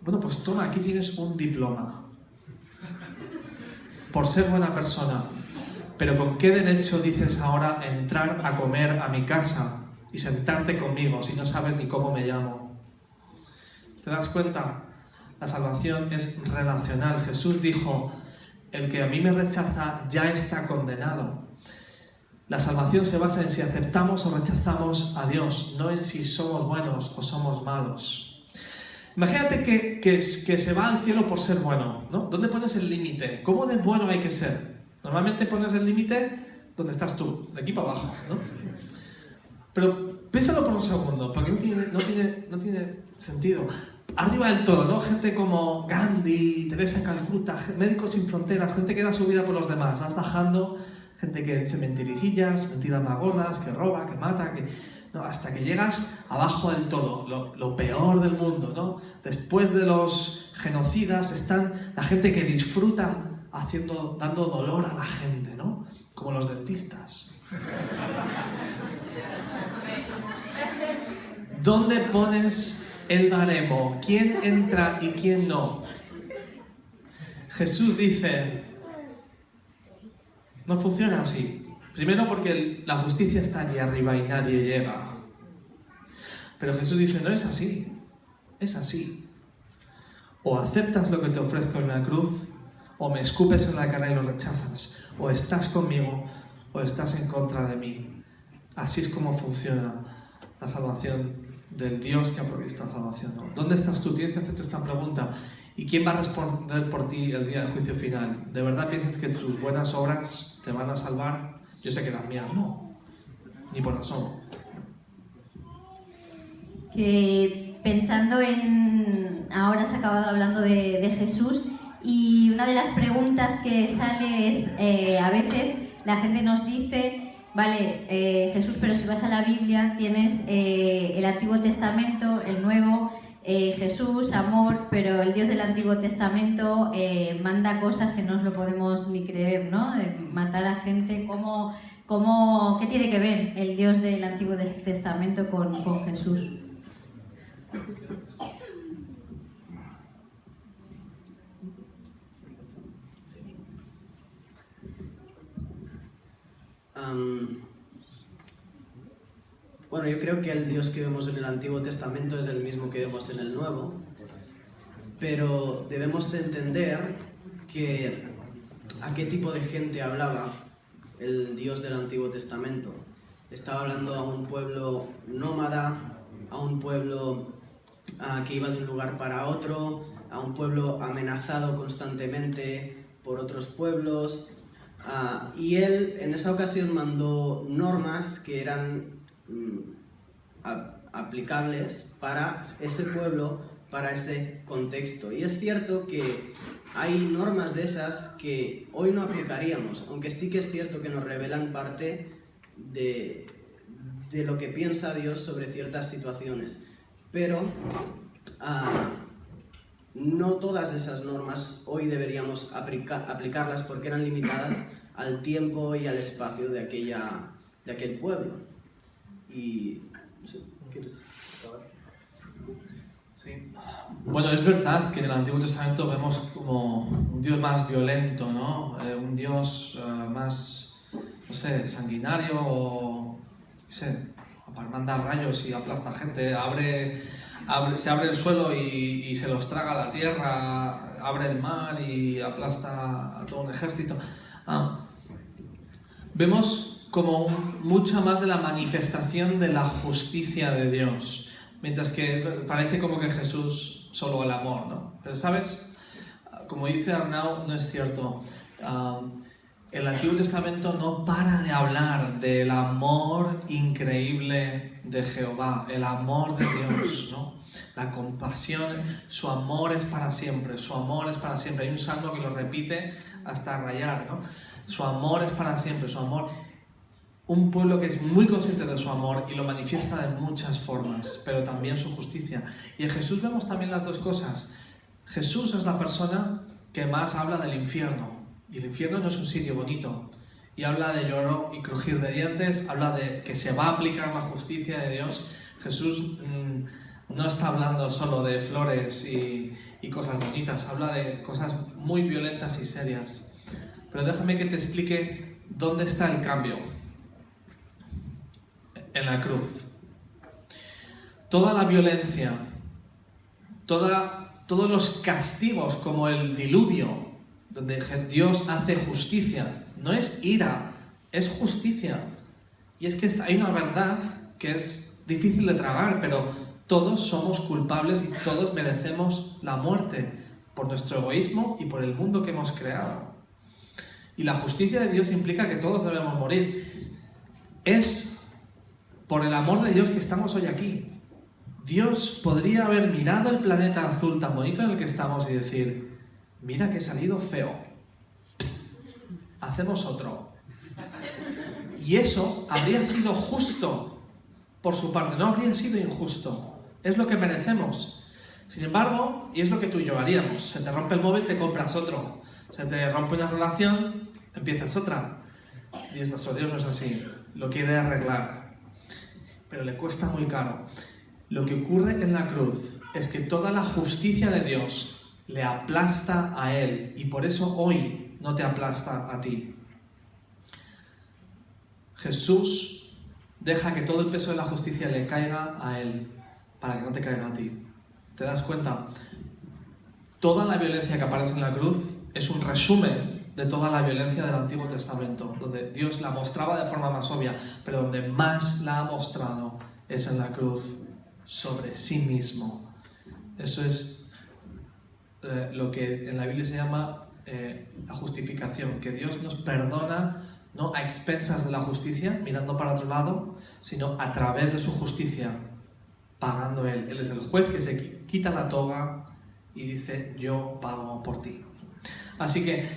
Bueno, pues toma, aquí tienes un diploma. Por ser buena persona. Pero ¿con qué derecho dices ahora entrar a comer a mi casa y sentarte conmigo si no sabes ni cómo me llamo? ¿Te das cuenta? La salvación es relacional. Jesús dijo, el que a mí me rechaza ya está condenado. La salvación se basa en si aceptamos o rechazamos a Dios, no en si somos buenos o somos malos. Imagínate que se va al cielo por ser bueno, ¿no? ¿Dónde pones el límite? ¿Cómo de bueno hay que ser? Normalmente pones el límite donde estás tú, de aquí para abajo, ¿no? Pero piénsalo por un segundo, porque no tiene sentido. Arriba del todo, ¿no? Gente como Gandhi, Teresa Calcuta, Médicos Sin Fronteras, gente que da su vida por los demás. Vas bajando, gente que dice mentirijillas, mentiras más gordas, que roba, que mata, no, hasta que llegas abajo del todo, lo peor del mundo, ¿no? Después de los genocidas están la gente que disfruta dando dolor a la gente, ¿no? como los dentistas. ¿Dónde pones el baremo? ¿Quién entra y quién no? Jesús dice, no funciona así. Primero porque la justicia está allí arriba y nadie llega. Pero Jesús dice, no es así, es así. O aceptas lo que te ofrezco en la cruz, o me escupes en la cara y lo rechazas. O estás conmigo, o estás en contra de mí. Así es como funciona la salvación del Dios que ha provisto la salvación, ¿no? ¿Dónde estás tú? Tienes que hacerte esta pregunta. ¿Y quién va a responder por ti el día del juicio final? ¿De verdad piensas que tus buenas obras te van a salvar? Yo sé que las mías no, ni por asomo. Que pensando en... Ahora has acabado hablando de Jesús y una de las preguntas que sale es, a veces la gente nos dice, vale, Jesús, pero si vas a la Biblia tienes el Antiguo Testamento, el Nuevo, Jesús, amor, pero el Dios del Antiguo Testamento manda cosas que no os lo podemos ni creer, ¿no? Matar a gente, ¿qué tiene que ver el Dios del Antiguo Testamento con Jesús? Bueno, yo creo que el Dios que vemos en el Antiguo Testamento es el mismo que vemos en el Nuevo, pero debemos entender a qué tipo de gente hablaba el Dios del Antiguo Testamento. Estaba hablando a un pueblo nómada, a un pueblo que iba de un lugar para otro, a un pueblo amenazado constantemente por otros pueblos, y él en esa ocasión mandó normas que eran aplicables para ese pueblo, para ese contexto. Y es cierto que hay normas de esas que hoy no aplicaríamos, aunque sí que es cierto que nos revelan parte de lo que piensa Dios sobre ciertas situaciones. Pero no todas esas normas hoy deberíamos aplicarlas porque eran limitadas al tiempo y al espacio de aquel pueblo. Y no sé, ¿quieres acabar? Sí. Bueno, es verdad que en el Antiguo Testamento vemos como un Dios más violento, ¿no? Un Dios más, no sé, sanguinario o, no sé, para mandar rayos y aplasta gente, se abre el suelo y se los traga la tierra, abre el mar y aplasta a todo un ejército. Vemos como mucha más de la manifestación de la justicia de Dios, mientras que parece como que Jesús solo el amor, ¿no? Pero ¿sabes? Como dice Arnau, no es cierto. El Antiguo Testamento no para de hablar del amor increíble de Jehová, el amor de Dios, ¿no? La compasión, su amor es para siempre, su amor es para siempre. Hay un salmo que lo repite hasta rayar, ¿no? Su amor es para siempre, su amor. Un pueblo que es muy consciente de su amor y lo manifiesta de muchas formas, pero también su justicia. Y en Jesús vemos también las dos cosas. Jesús es la persona que más habla del infierno. Y el infierno no es un sitio bonito. Y habla de lloro y crujir de dientes, habla de que se va a aplicar la justicia de Dios. Jesús no está hablando solo de flores y cosas bonitas, habla de cosas muy violentas y serias. Pero déjame que te explique dónde está el cambio. En la cruz. Toda la violencia, todos los castigos como el diluvio, donde Dios hace justicia, no es ira, es justicia. Y es que hay una verdad que es difícil de tragar, pero todos somos culpables y todos merecemos la muerte por nuestro egoísmo y por el mundo que hemos creado. Y la justicia de Dios implica que todos debemos morir. Es por el amor de Dios que estamos hoy aquí. Dios podría haber mirado el planeta azul tan bonito en el que estamos y decir, mira que he salido feo. Psst, hacemos otro. Y eso habría sido justo por su parte, no habría sido injusto. Es lo que merecemos. Sin embargo, y es lo que tú y yo haríamos, se te rompe el móvil, te compras otro. Se te rompe una relación, empiezas otra. Nuestro Dios no es así, lo quiere arreglar, pero le cuesta muy caro. Lo que ocurre en la cruz es que toda la justicia de Dios le aplasta a Él, y por eso hoy no te aplasta a ti. Jesús deja que todo el peso de la justicia le caiga a Él, para que no te caiga a ti. ¿Te das cuenta? Toda la violencia que aparece en la cruz es un resumen de toda la violencia del Antiguo Testamento, donde Dios la mostraba de forma más obvia, pero donde más la ha mostrado es en la cruz, sobre sí mismo. Eso es lo que en la Biblia se llama la justificación, que Dios nos perdona no a expensas de la justicia, mirando para otro lado, sino a través de su justicia, pagando Él. Él es el juez que se quita la toga y dice: yo pago por ti. Así que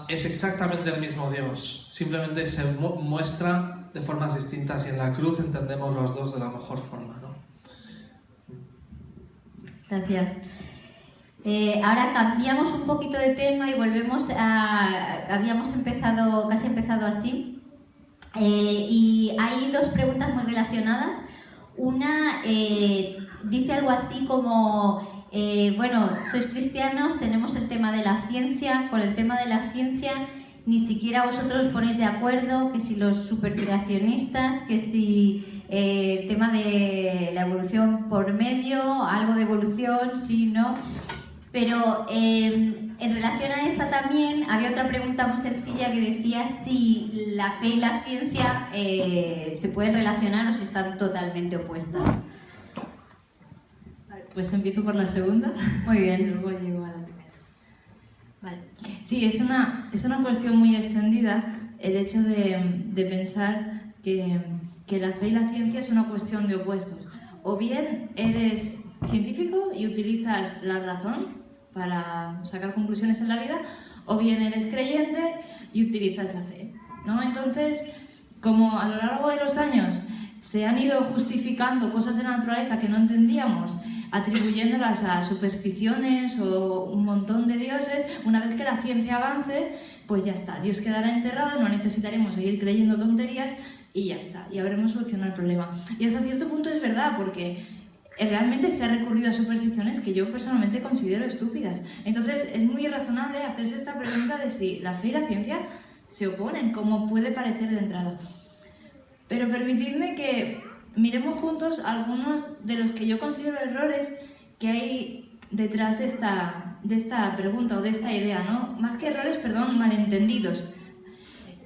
es exactamente el mismo Dios, simplemente se muestra de formas distintas, y en la cruz entendemos los dos de la mejor forma, ¿no? Gracias. Ahora cambiamos un poquito de tema y volvemos a... Habíamos casi empezado así. Y hay dos preguntas muy relacionadas. Una dice algo así como... bueno, sois cristianos, tenemos el tema de la ciencia. Con el tema de la ciencia ni siquiera vosotros os ponéis de acuerdo, que si los supercreacionistas, que si... el tema de la evolución por medio, algo de evolución, sí, no. Pero en relación a esta también había otra pregunta muy sencilla que decía si la fe y la ciencia se pueden relacionar o si están totalmente opuestas. Vale, pues empiezo por la segunda. Muy bien. Luego llego a la primera. Vale. Sí, es una cuestión muy extendida el hecho de pensar que la fe y la ciencia es una cuestión de opuestos. O bien eres científico y utilizas la razón para sacar conclusiones en la vida, o bien eres creyente y utilizas la fe, ¿no? Entonces, como a lo largo de los años se han ido justificando cosas de la naturaleza que no entendíamos, atribuyéndolas a supersticiones o un montón de dioses, una vez que la ciencia avance, pues ya está, Dios quedará enterrado, no necesitaremos seguir creyendo tonterías y ya está, y habremos solucionado el problema. Y hasta cierto punto es verdad, porque realmente se ha recurrido a supersticiones que yo personalmente considero estúpidas. Entonces es muy razonable hacerse esta pregunta de si la fe y la ciencia se oponen, como puede parecer de entrada. Pero permitidme que miremos juntos algunos de los que yo considero errores que hay detrás de esta pregunta o de esta idea, ¿no? Más que errores, perdón, malentendidos.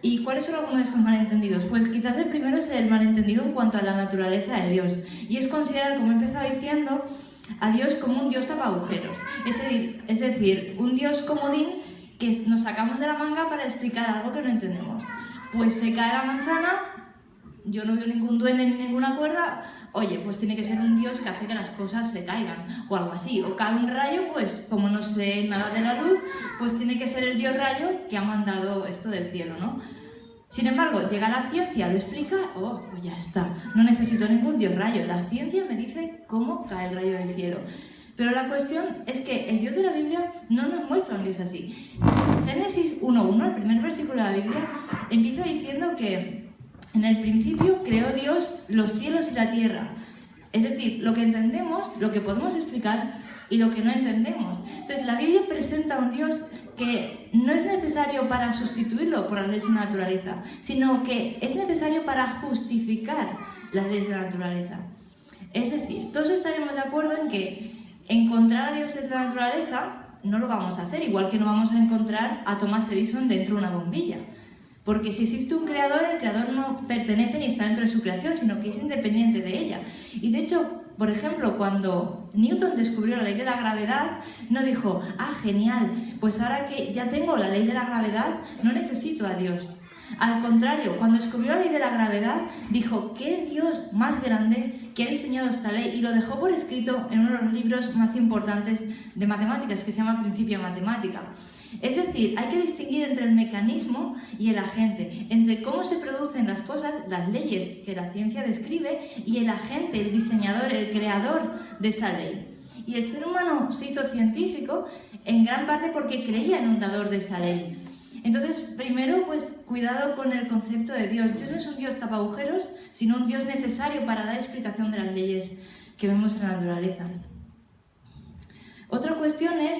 ¿Y cuáles son algunos de esos malentendidos? Pues quizás el primero es el malentendido en cuanto a la naturaleza de Dios. Y es considerar, como he empezado diciendo, a Dios como un Dios tapagujeros. Es decir, un Dios comodín que nos sacamos de la manga para explicar algo que no entendemos. Pues se cae la manzana, yo no veo ningún duende ni ninguna cuerda, oye, pues tiene que ser un Dios que hace que las cosas se caigan, o algo así. O cae un rayo, pues como no sé nada de la luz, pues tiene que ser el Dios rayo que ha mandado esto del cielo, ¿no? Sin embargo, llega la ciencia, lo explica, oh, pues ya está, no necesito ningún Dios rayo, la ciencia me dice cómo cae el rayo del cielo. Pero la cuestión es que el Dios de la Biblia no nos muestra un Dios así. Génesis 1.1, el primer versículo de la Biblia, empieza diciendo que en el principio creó Dios los cielos y la tierra. Es decir, lo que entendemos, lo que podemos explicar y lo que no entendemos. Entonces, la Biblia presenta a un Dios que no es necesario para sustituirlo por las leyes de la naturaleza, sino que es necesario para justificar las leyes de la naturaleza. Es decir, todos estaremos de acuerdo en que encontrar a Dios en la naturaleza no lo vamos a hacer, igual que no vamos a encontrar a Thomas Edison dentro de una bombilla. Porque si existe un creador, el creador no pertenece ni está dentro de su creación, sino que es independiente de ella. Y de hecho, por ejemplo, cuando Newton descubrió la ley de la gravedad, no dijo, ah, genial, pues ahora que ya tengo la ley de la gravedad, no necesito a Dios. Al contrario, cuando descubrió la ley de la gravedad, dijo, ¿qué Dios más grande que ha diseñado esta ley? Y lo dejó por escrito en uno de los libros más importantes de matemáticas, que se llama Principia Matemática. Es decir, hay que distinguir entre el mecanismo y el agente, entre cómo se producen las cosas, las leyes que la ciencia describe, y el agente, el diseñador, el creador de esa ley. Y el ser humano se hizo científico en gran parte porque creía en un dador de esa ley. Entonces, primero, pues cuidado con el concepto de Dios. Dios no es un Dios tapagujeros, sino un Dios necesario para dar explicación de las leyes que vemos en la naturaleza. Otra cuestión es,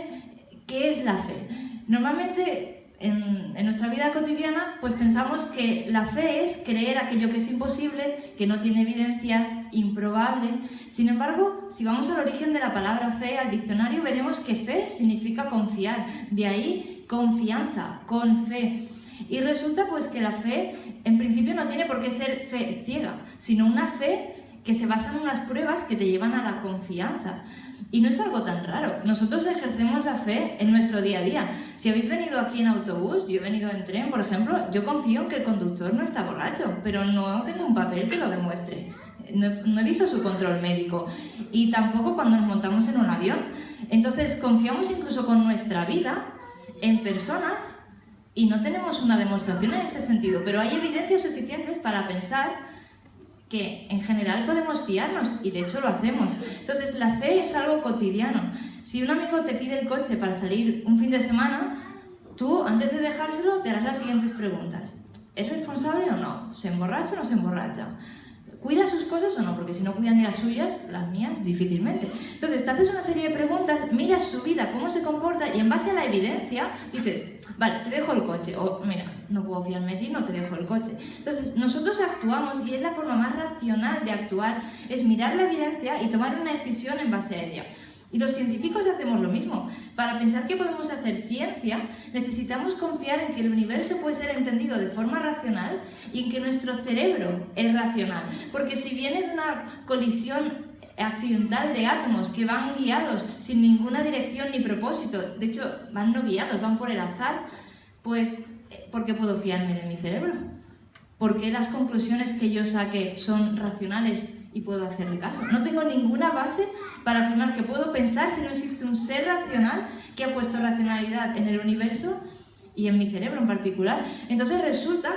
¿qué es la fe? Normalmente, en nuestra vida cotidiana, pues pensamos que la fe es creer aquello que es imposible, que no tiene evidencia, improbable. Sin embargo, si vamos al origen de la palabra fe, al diccionario, veremos que fe significa confiar. De ahí, confianza, con fe. Y resulta pues que la fe, en principio, no tiene por qué ser fe ciega, sino una fe que se basa en unas pruebas que te llevan a la confianza. Y no es algo tan raro. Nosotros ejercemos la fe en nuestro día a día. Si habéis venido aquí en autobús, yo he venido en tren, por ejemplo, yo confío en que el conductor no está borracho, pero no tengo un papel que lo demuestre. No he visto su control médico. Y tampoco cuando nos montamos en un avión. Entonces, confiamos incluso con nuestra vida en personas y no tenemos una demostración en ese sentido, pero hay evidencias suficientes para pensar que en general podemos fiarnos, y de hecho lo hacemos. Entonces, la fe es algo cotidiano. Si un amigo te pide el coche para salir un fin de semana, tú, antes de dejárselo, te harás las siguientes preguntas. ¿Es responsable o no? ¿Se emborracha o no se emborracha? ¿Cuida sus cosas o no? Porque si no cuida ni las suyas, las mías difícilmente. Entonces, te haces una serie de preguntas, miras su vida, cómo se comporta, y en base a la evidencia dices, vale, te dejo el coche, o mira, no puedo fiarme de ti, no te dejo el coche. Entonces, nosotros actuamos, y es la forma más racional de actuar, es mirar la evidencia y tomar una decisión en base a ella. Y los científicos hacemos lo mismo. Para pensar que podemos hacer ciencia, necesitamos confiar en que el universo puede ser entendido de forma racional y en que nuestro cerebro es racional. Porque si viene de una colisión accidental de átomos que van guiados sin ninguna dirección ni propósito, de hecho van no guiados, van por el azar, pues ¿por qué puedo fiarme de mi cerebro? ¿Por qué las conclusiones que yo saque son racionales y puedo hacerle caso? No tengo ninguna base para afirmar que puedo pensar si no existe un ser racional que ha puesto racionalidad en el universo y en mi cerebro en particular. Entonces resulta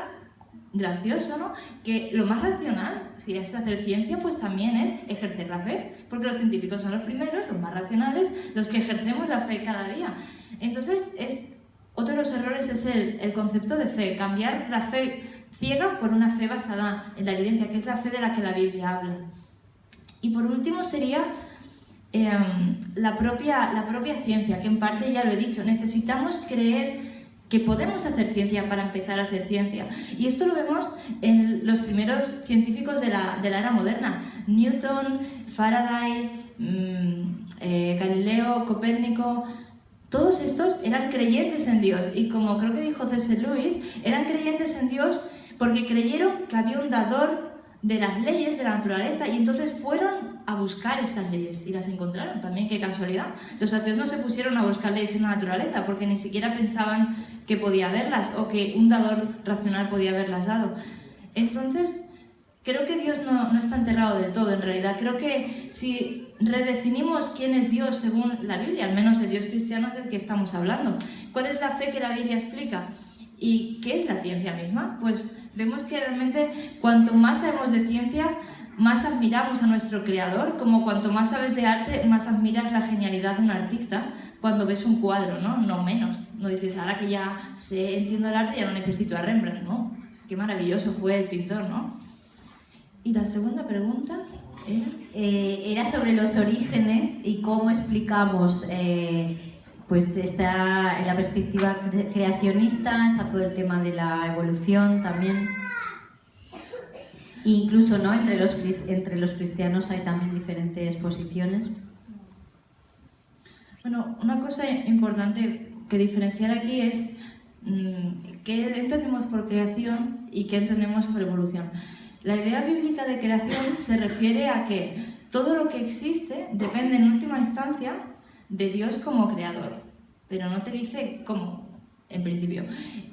gracioso, ¿no?, que lo más racional, si es hacer ciencia, pues también es ejercer la fe, porque los científicos son los primeros, los más racionales, los que ejercemos la fe cada día. Entonces, otro de los errores es el concepto de fe, cambiar la fe ciega por una fe basada en la evidencia, que es la fe de la que la Biblia habla. Y por último sería la propia ciencia, que en parte ya lo he dicho, necesitamos creer que podemos hacer ciencia para empezar a hacer ciencia. Y esto lo vemos en los primeros científicos de la era moderna. Newton, Faraday, Galileo, Copérnico, todos estos eran creyentes en Dios. Y como creo que dijo C.S. Lewis, eran creyentes en Dios porque creyeron que había un dador de las leyes de la naturaleza y entonces fueron a buscar estas leyes y las encontraron. También, qué casualidad. Los ateos no se pusieron a buscar leyes en la naturaleza porque ni siquiera pensaban que podía haberlas o que un dador racional podía haberlas dado. Entonces, creo que Dios no está enterrado del todo en realidad. Creo que si redefinimos quién es Dios según la Biblia, al menos el Dios cristiano es del que estamos hablando, ¿cuál es la fe que la Biblia explica? ¿Y qué es la ciencia misma? Pues vemos que realmente cuanto más sabemos de ciencia, más admiramos a nuestro creador, como cuanto más sabes de arte, más admiras la genialidad de un artista cuando ves un cuadro, ¿no? No menos. No dices, ahora que ya entiendo el arte, ya no necesito a Rembrandt, ¿no? Qué maravilloso fue el pintor, ¿no? Y la segunda pregunta era sobre los orígenes y cómo explicamos... Pues está en la perspectiva creacionista, está todo el tema de la evolución también. E incluso, ¿no?, entre los cristianos hay también diferentes posiciones. Bueno, una cosa importante que diferenciar aquí es qué entendemos por creación y qué entendemos por evolución. La idea bíblica de creación se refiere a que todo lo que existe depende en última instancia de Dios como creador, pero no te dice cómo en principio.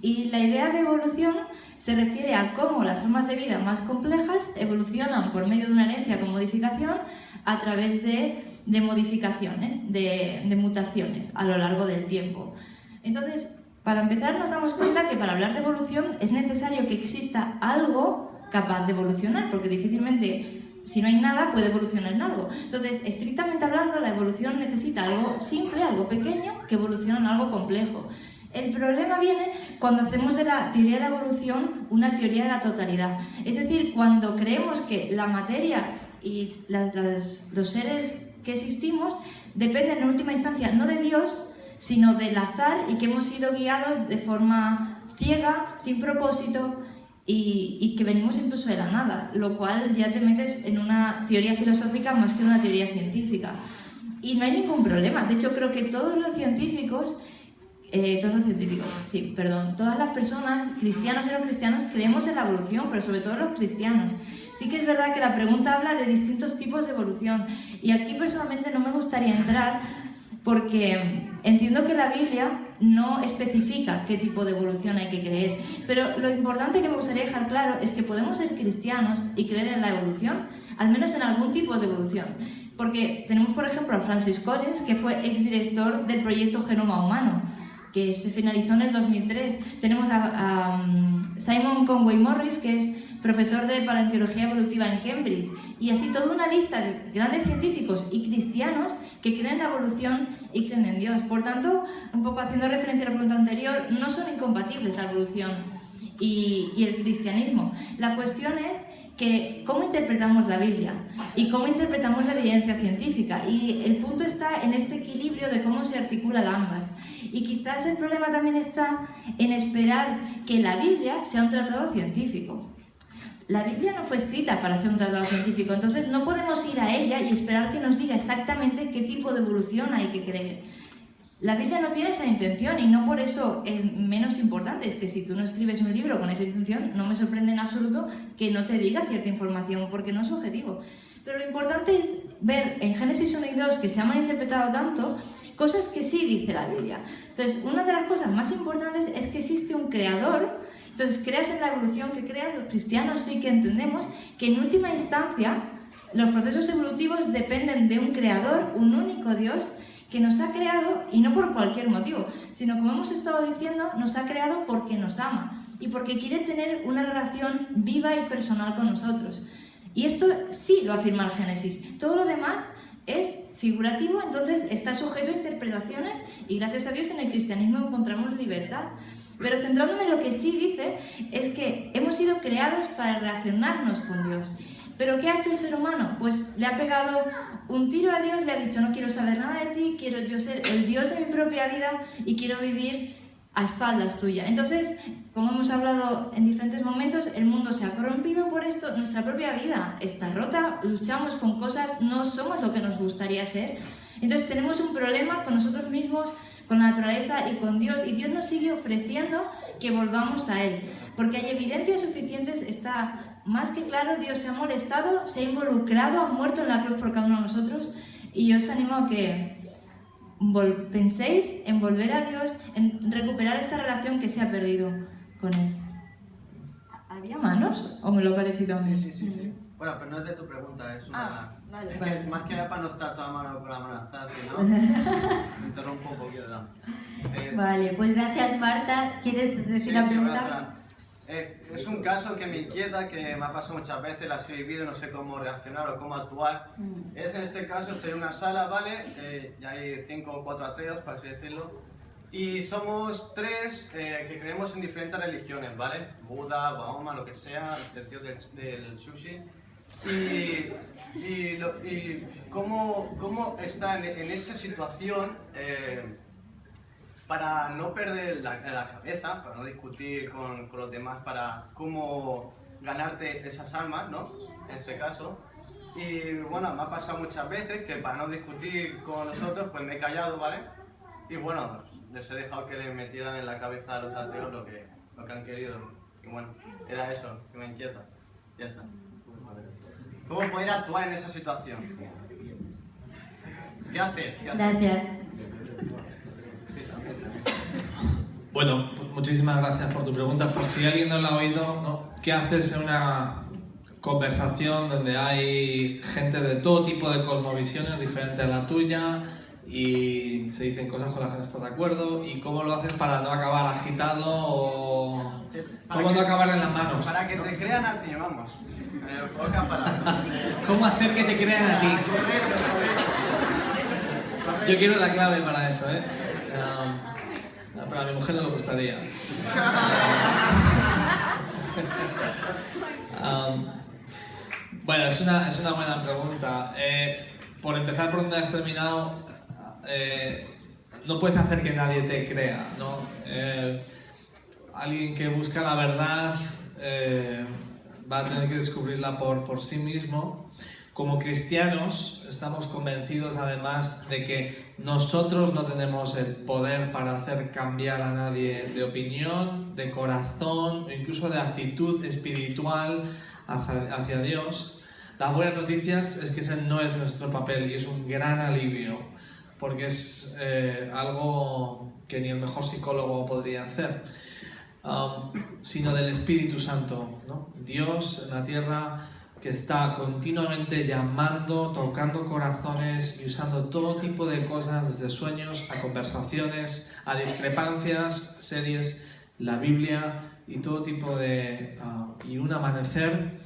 Y la idea de evolución se refiere a cómo las formas de vida más complejas evolucionan por medio de una herencia con modificación a través de modificaciones, de mutaciones a lo largo del tiempo. Entonces, para empezar nos damos cuenta que para hablar de evolución es necesario que exista algo capaz de evolucionar, porque difícilmente, si no hay nada, puede evolucionar en algo. Entonces, estrictamente hablando, la evolución necesita algo simple, algo pequeño, que evoluciona en algo complejo. El problema viene cuando hacemos de la teoría de la evolución una teoría de la totalidad. Es decir, cuando creemos que la materia y los seres que existimos dependen en última instancia no de Dios, sino del azar y que hemos sido guiados de forma ciega, sin propósito y que venimos incluso de la nada, lo cual ya te metes en una teoría filosófica más que una teoría científica. Y no hay ningún problema. De hecho, creo que todas las personas, cristianos y no cristianos, creemos en la evolución, pero sobre todo los cristianos. Sí que es verdad que la pregunta habla de distintos tipos de evolución y aquí personalmente no me gustaría entrar porque entiendo que la Biblia no especifica qué tipo de evolución hay que creer, pero lo importante que me gustaría dejar claro es que podemos ser cristianos y creer en la evolución, al menos en algún tipo de evolución. Porque tenemos, por ejemplo, a Francis Collins, que fue exdirector del proyecto Genoma Humano, que se finalizó en el 2003. Tenemos a Simon Conway Morris, que es profesor de paleontología evolutiva en Cambridge, y así toda una lista de grandes científicos y cristianos que creen en la evolución y creen en Dios. Por tanto, un poco haciendo referencia a la pregunta anterior, no son incompatibles la evolución y el cristianismo. La cuestión es que cómo interpretamos la Biblia y cómo interpretamos la evidencia científica, y el punto está en este equilibrio de cómo se articulan ambas. Y quizás el problema también está en esperar que la Biblia sea un tratado científico. La Biblia no fue escrita para ser un tratado científico, entonces no podemos ir a ella y esperar que nos diga exactamente qué tipo de evolución hay que creer. La Biblia no tiene esa intención y no por eso es menos importante. Es que si tú no escribes un libro con esa intención, no me sorprende en absoluto que no te diga cierta información, porque no es objetivo. Pero lo importante es ver en Génesis 1 y 2, que se han malinterpretado tanto, cosas que sí dice la Biblia. Entonces, una de las cosas más importantes es que existe un creador. Entonces, creas en la evolución que creas, los cristianos sí que entendemos que en última instancia los procesos evolutivos dependen de un creador, un único Dios, que nos ha creado, y no por cualquier motivo, sino, como hemos estado diciendo, nos ha creado porque nos ama y porque quiere tener una relación viva y personal con nosotros. Y esto sí lo afirma el Génesis. Todo lo demás es figurativo, entonces está sujeto a interpretaciones, y gracias a Dios en el cristianismo encontramos libertad. Pero centrándome en lo que sí dice, es que hemos sido creados para relacionarnos con Dios. ¿Pero qué ha hecho el ser humano? Pues le ha pegado un tiro a Dios, le ha dicho: no quiero saber nada de ti, quiero yo ser el Dios de mi propia vida y quiero vivir a espaldas tuyas. Entonces, como hemos hablado en diferentes momentos, el mundo se ha corrompido por esto, nuestra propia vida está rota, luchamos con cosas, no somos lo que nos gustaría ser. Entonces tenemos un problema con nosotros mismos, con la naturaleza y con Dios, y Dios nos sigue ofreciendo que volvamos a Él, porque hay evidencias suficientes, está más que claro, Dios se ha molestado, se ha involucrado, ha muerto en la cruz por cada uno de nosotros, y yo os animo a que penséis en volver a Dios, en recuperar esta relación que se ha perdido con Él. ¿Había manos o me lo ha parecido a mí? Sí. Bueno, pero no es de tu pregunta, es una... Vale, es vale. que más que nada para no estar toda mano con la mano alzada, si no, me interrumpo un poquito. Vale, pues gracias, Marta. ¿Quieres decir la pregunta? Es un caso que me inquieta, que me ha pasado muchas veces, la he vivido, no sé cómo reaccionar o cómo actuar. Es en este caso, estoy en una sala, ¿vale? Ya hay 5 o 4 ateos, por así decirlo. Y somos 3 que creemos en diferentes religiones, ¿vale? Buda, Mahoma, lo que sea, el sentido del sushi. Y cómo está en esa situación para no perder la cabeza, para no discutir con los demás, para cómo ganarte esas almas, ¿no? En este caso. Y bueno, me ha pasado muchas veces que para no discutir con nosotros, pues me he callado, ¿vale? Y bueno, les he dejado que le metieran en la cabeza a los ateos lo que han querido. Y bueno, era eso, que me inquieta. Ya está. ¿Cómo poder actuar en esa situación? ¿Qué hacer? Gracias. Bueno, muchísimas gracias por tu pregunta. Por si alguien no la ha oído, ¿no? ¿Qué haces en una conversación donde hay gente de todo tipo de cosmovisiones diferentes a la tuya y se dicen cosas con las que no estás de acuerdo? ¿Y cómo lo haces para no acabar agitado o cómo no acabar en las manos? Para que te crean a ti, vamos. Pocas palabras. ¿Cómo hacer que te crean a ti? Yo quiero la clave para eso, ¿eh? Pero a mi mujer no le gustaría. Bueno, es una buena pregunta. Por empezar por donde has terminado, no puedes hacer que nadie te crea, ¿no? Alguien que busca la verdad va a tener que descubrirla por sí mismo. Como cristianos estamos convencidos además de que nosotros no tenemos el poder para hacer cambiar a nadie de opinión, de corazón o incluso de actitud espiritual hacia Dios. Las buenas noticias es que ese no es nuestro papel y es un gran alivio, porque es algo que ni el mejor psicólogo podría hacer, sino del Espíritu Santo, ¿no? Dios en la tierra que está continuamente llamando, tocando corazones y usando todo tipo de cosas, desde sueños a conversaciones, a discrepancias, series, la Biblia y todo tipo de... y un amanecer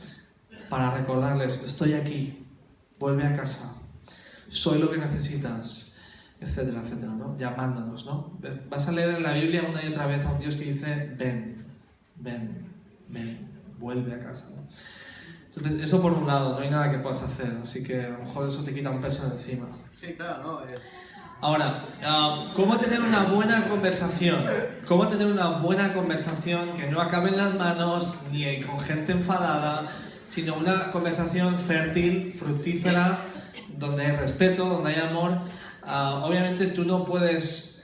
para recordarles, estoy aquí, vuelve a casa, soy lo que necesitas, etcétera, etcétera, ¿no? Llamándonos, ¿no? Vas a leer en la Biblia una y otra vez a un Dios que dice, ven, ven, ven, vuelve a casa, ¿no? Entonces, eso por un lado, no hay nada que puedas hacer, así que a lo mejor eso te quita un peso de encima. Sí, claro, ¿no? Ahora, ¿cómo tener una buena conversación? ¿Cómo tener una buena conversación que no acabe en las manos ni con gente enfadada, sino una conversación fértil, fructífera, donde hay respeto, donde hay amor? Obviamente tú no puedes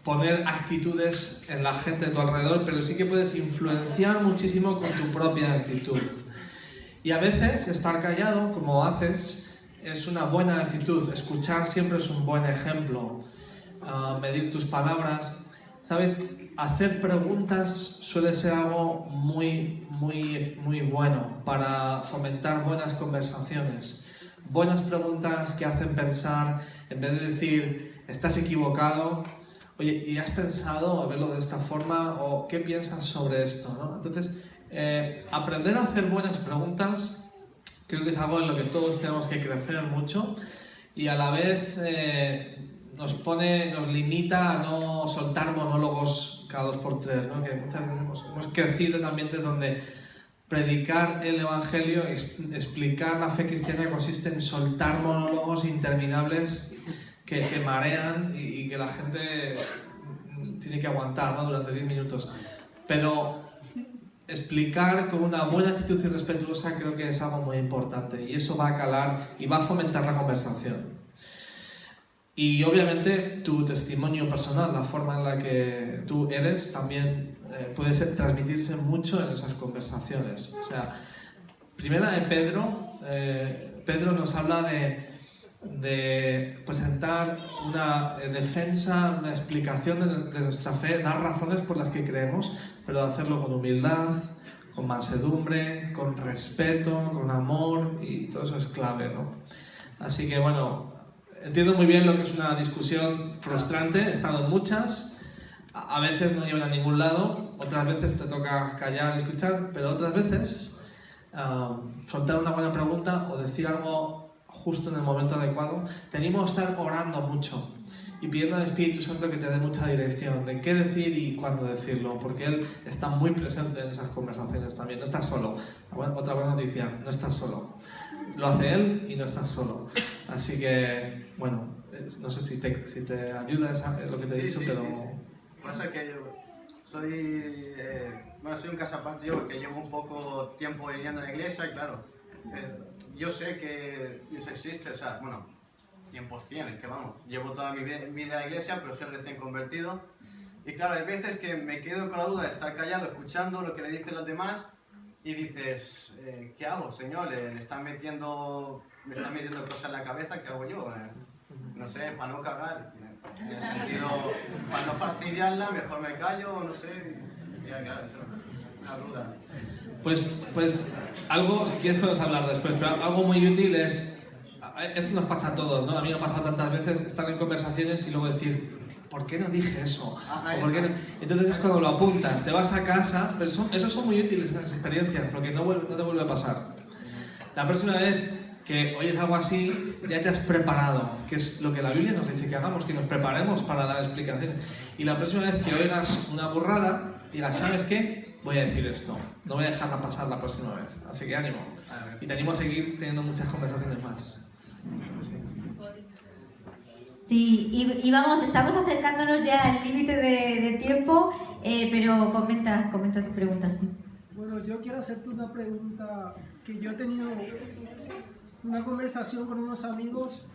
poner actitudes en la gente de tu alrededor, pero sí que puedes influenciar muchísimo con tu propia actitud. Y a veces estar callado, como haces, es una buena actitud. Escuchar siempre es un buen ejemplo. Medir tus palabras. ¿Sabes? Hacer preguntas suele ser algo muy bueno para fomentar buenas conversaciones. Buenas preguntas que hacen pensar, en vez de decir, estás equivocado, oye, ¿y has pensado a verlo de esta forma? ¿O qué piensas sobre esto, ¿no? Entonces, aprender a hacer buenas preguntas creo que es algo en lo que todos tenemos que crecer mucho y a la vez nos limita a no soltar monólogos cada 2 por 3, ¿no? Que muchas veces hemos crecido en ambientes donde predicar el Evangelio, explicar la fe cristiana consiste en soltar monólogos interminables que marean y que la gente tiene que aguantar, ¿no? Durante 10 minutos. Pero explicar con una buena actitud y respetuosa creo que es algo muy importante y eso va a calar y va a fomentar la conversación. Y obviamente tu testimonio personal, la forma en la que tú eres, también puede transmitirse mucho en esas conversaciones. O sea, primera de Pedro nos habla de presentar una defensa, una explicación de nuestra fe, dar razones por las que creemos, pero hacerlo con humildad, con mansedumbre, con respeto, con amor, y todo eso es clave, ¿no? Así que bueno, entiendo muy bien lo que es una discusión frustrante, he estado en muchas, a veces no llevan a ningún lado, otras veces te toca callar y escuchar, pero otras veces soltar una buena pregunta o decir algo justo en el momento adecuado. Te animo a estar orando mucho y pidiendo al Espíritu Santo que te dé mucha dirección de qué decir y cuándo decirlo, porque Él está muy presente en esas conversaciones también. No estás solo. Otra buena noticia, no estás solo. Lo hace Él y no estás solo. Así que, bueno, no sé si te ayuda lo que te he dicho, sí, pero... Sí. Pasa que yo soy un casapante yo, que llevo un poco tiempo viviendo en la iglesia y claro, yo sé que Dios existe, o sea, bueno, 100%, que vamos, llevo toda mi vida en la iglesia, pero soy recién convertido. Y claro, hay veces que me quedo con la duda de estar callado, escuchando lo que le dicen los demás, y dices, ¿qué hago, Señor? Me están metiendo cosas en la cabeza, ¿qué hago yo? No sé, para no cagar, en el sentido, para no fastidiarla, mejor me callo, no sé, ya claro, eso, una duda. Pues algo, si quieres podemos hablar después, pero algo muy útil es, esto nos pasa a todos, ¿no? A mí me ha pasado tantas veces estar en conversaciones y luego decir, ¿por qué no dije eso? ¿O por qué no? Entonces es cuando lo apuntas, te vas a casa, pero esos son muy útiles las experiencias, porque no te vuelve a pasar. La próxima vez que oyes algo así, ya te has preparado, que es lo que la Biblia nos dice que hagamos, que nos preparemos para dar explicaciones. Y la próxima vez que oigas una burrada, digas, ¿sabes qué? Voy a decir esto, no voy a dejarla pasar la próxima vez. Así que ánimo. Y te animo a seguir teniendo muchas conversaciones más. Sí. Sí, y vamos, estamos acercándonos ya al límite de tiempo, pero comenta tu pregunta, sí. Bueno, yo quiero hacerte una pregunta que yo he tenido una conversación con unos amigos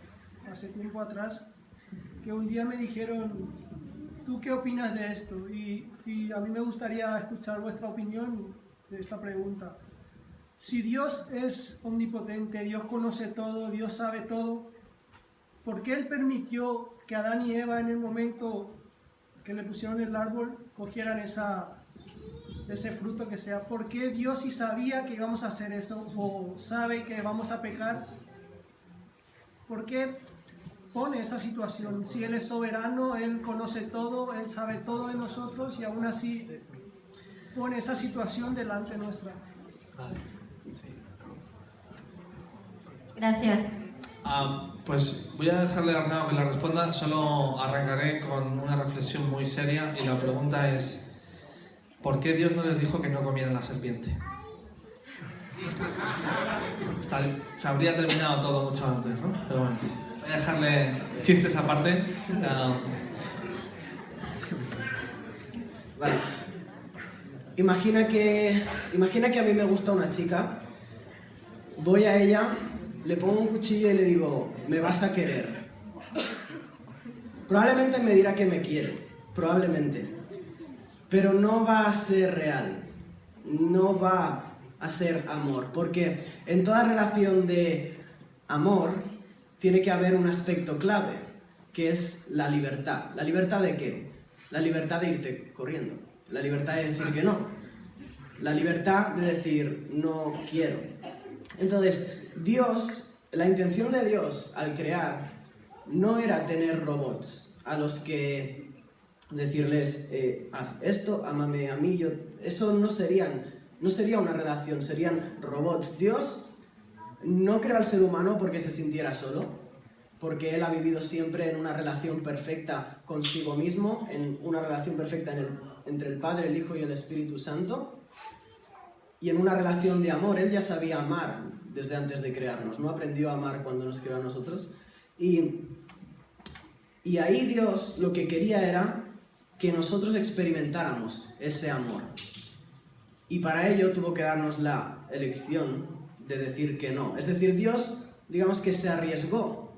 hace tiempo atrás, que un día me dijeron, ¿tú qué opinas de esto? Y a mí me gustaría escuchar vuestra opinión de esta pregunta. Si Dios es omnipotente, Dios conoce todo, Dios sabe todo, ¿por qué Él permitió que Adán y Eva en el momento que le pusieron el árbol cogieran ese fruto que sea? ¿Por qué Dios, si sabía que íbamos a hacer eso o sabe que vamos a pecar, por qué pone esa situación? Si Él es soberano, Él conoce todo, Él sabe todo de nosotros y aún así pone esa situación delante nuestra. Vale. Sí. Gracias. Pues voy a dejarle a Arnau que la responda, solo arrancaré con una reflexión muy seria y la pregunta es ¿por qué Dios no les dijo que no comieran la serpiente? Se habría terminado todo mucho antes, ¿no? Pero bueno, voy a dejarle chistes aparte. Vale. Imagina que a mí me gusta una chica, voy a ella, le pongo un cuchillo y le digo, me vas a querer. Probablemente me dirá que me quiere, probablemente, pero no va a ser real, no va a ser amor, porque en toda relación de amor tiene que haber un aspecto clave, que es la libertad. ¿La libertad de qué? La libertad de irte corriendo, la libertad de decir que no, la libertad de decir no quiero. Entonces, Dios, la intención de Dios al crear no era tener robots a los que decirles haz esto, ámame a mí, eso no sería una relación, serían robots. Dios no creó al ser humano porque se sintiera solo, porque Él ha vivido siempre en una relación perfecta consigo mismo, en una relación perfecta entre el Padre, el Hijo y el Espíritu Santo, y en una relación de amor. Él ya sabía amar desde antes de crearnos, no aprendió a amar cuando nos creó a nosotros, y ahí Dios lo que quería era que nosotros experimentáramos ese amor, y para ello tuvo que darnos la elección de decir que no. Es decir, Dios, digamos que se arriesgó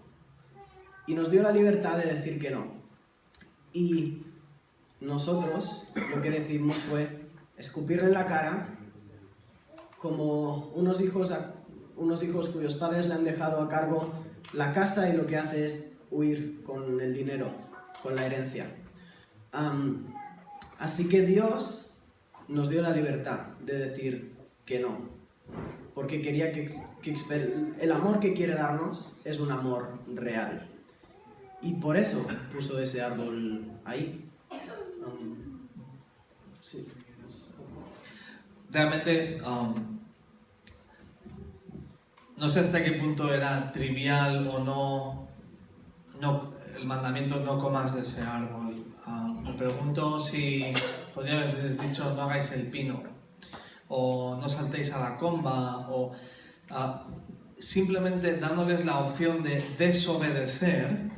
y nos dio la libertad de decir que no, y nosotros lo que decidimos fue escupirle en la cara como unos hijos cuyos padres le han dejado a cargo la casa y lo que hace es huir con el dinero, con la herencia. Así que Dios nos dio la libertad de decir que no, porque quería que el amor que quiere darnos es un amor real. Y por eso puso ese árbol ahí. Sí. Realmente, no sé hasta qué punto era trivial o no el mandamiento no comas de ese árbol. Me pregunto si podría haberles dicho no hagáis el pino, o no saltéis a la comba, o simplemente dándoles la opción de desobedecer.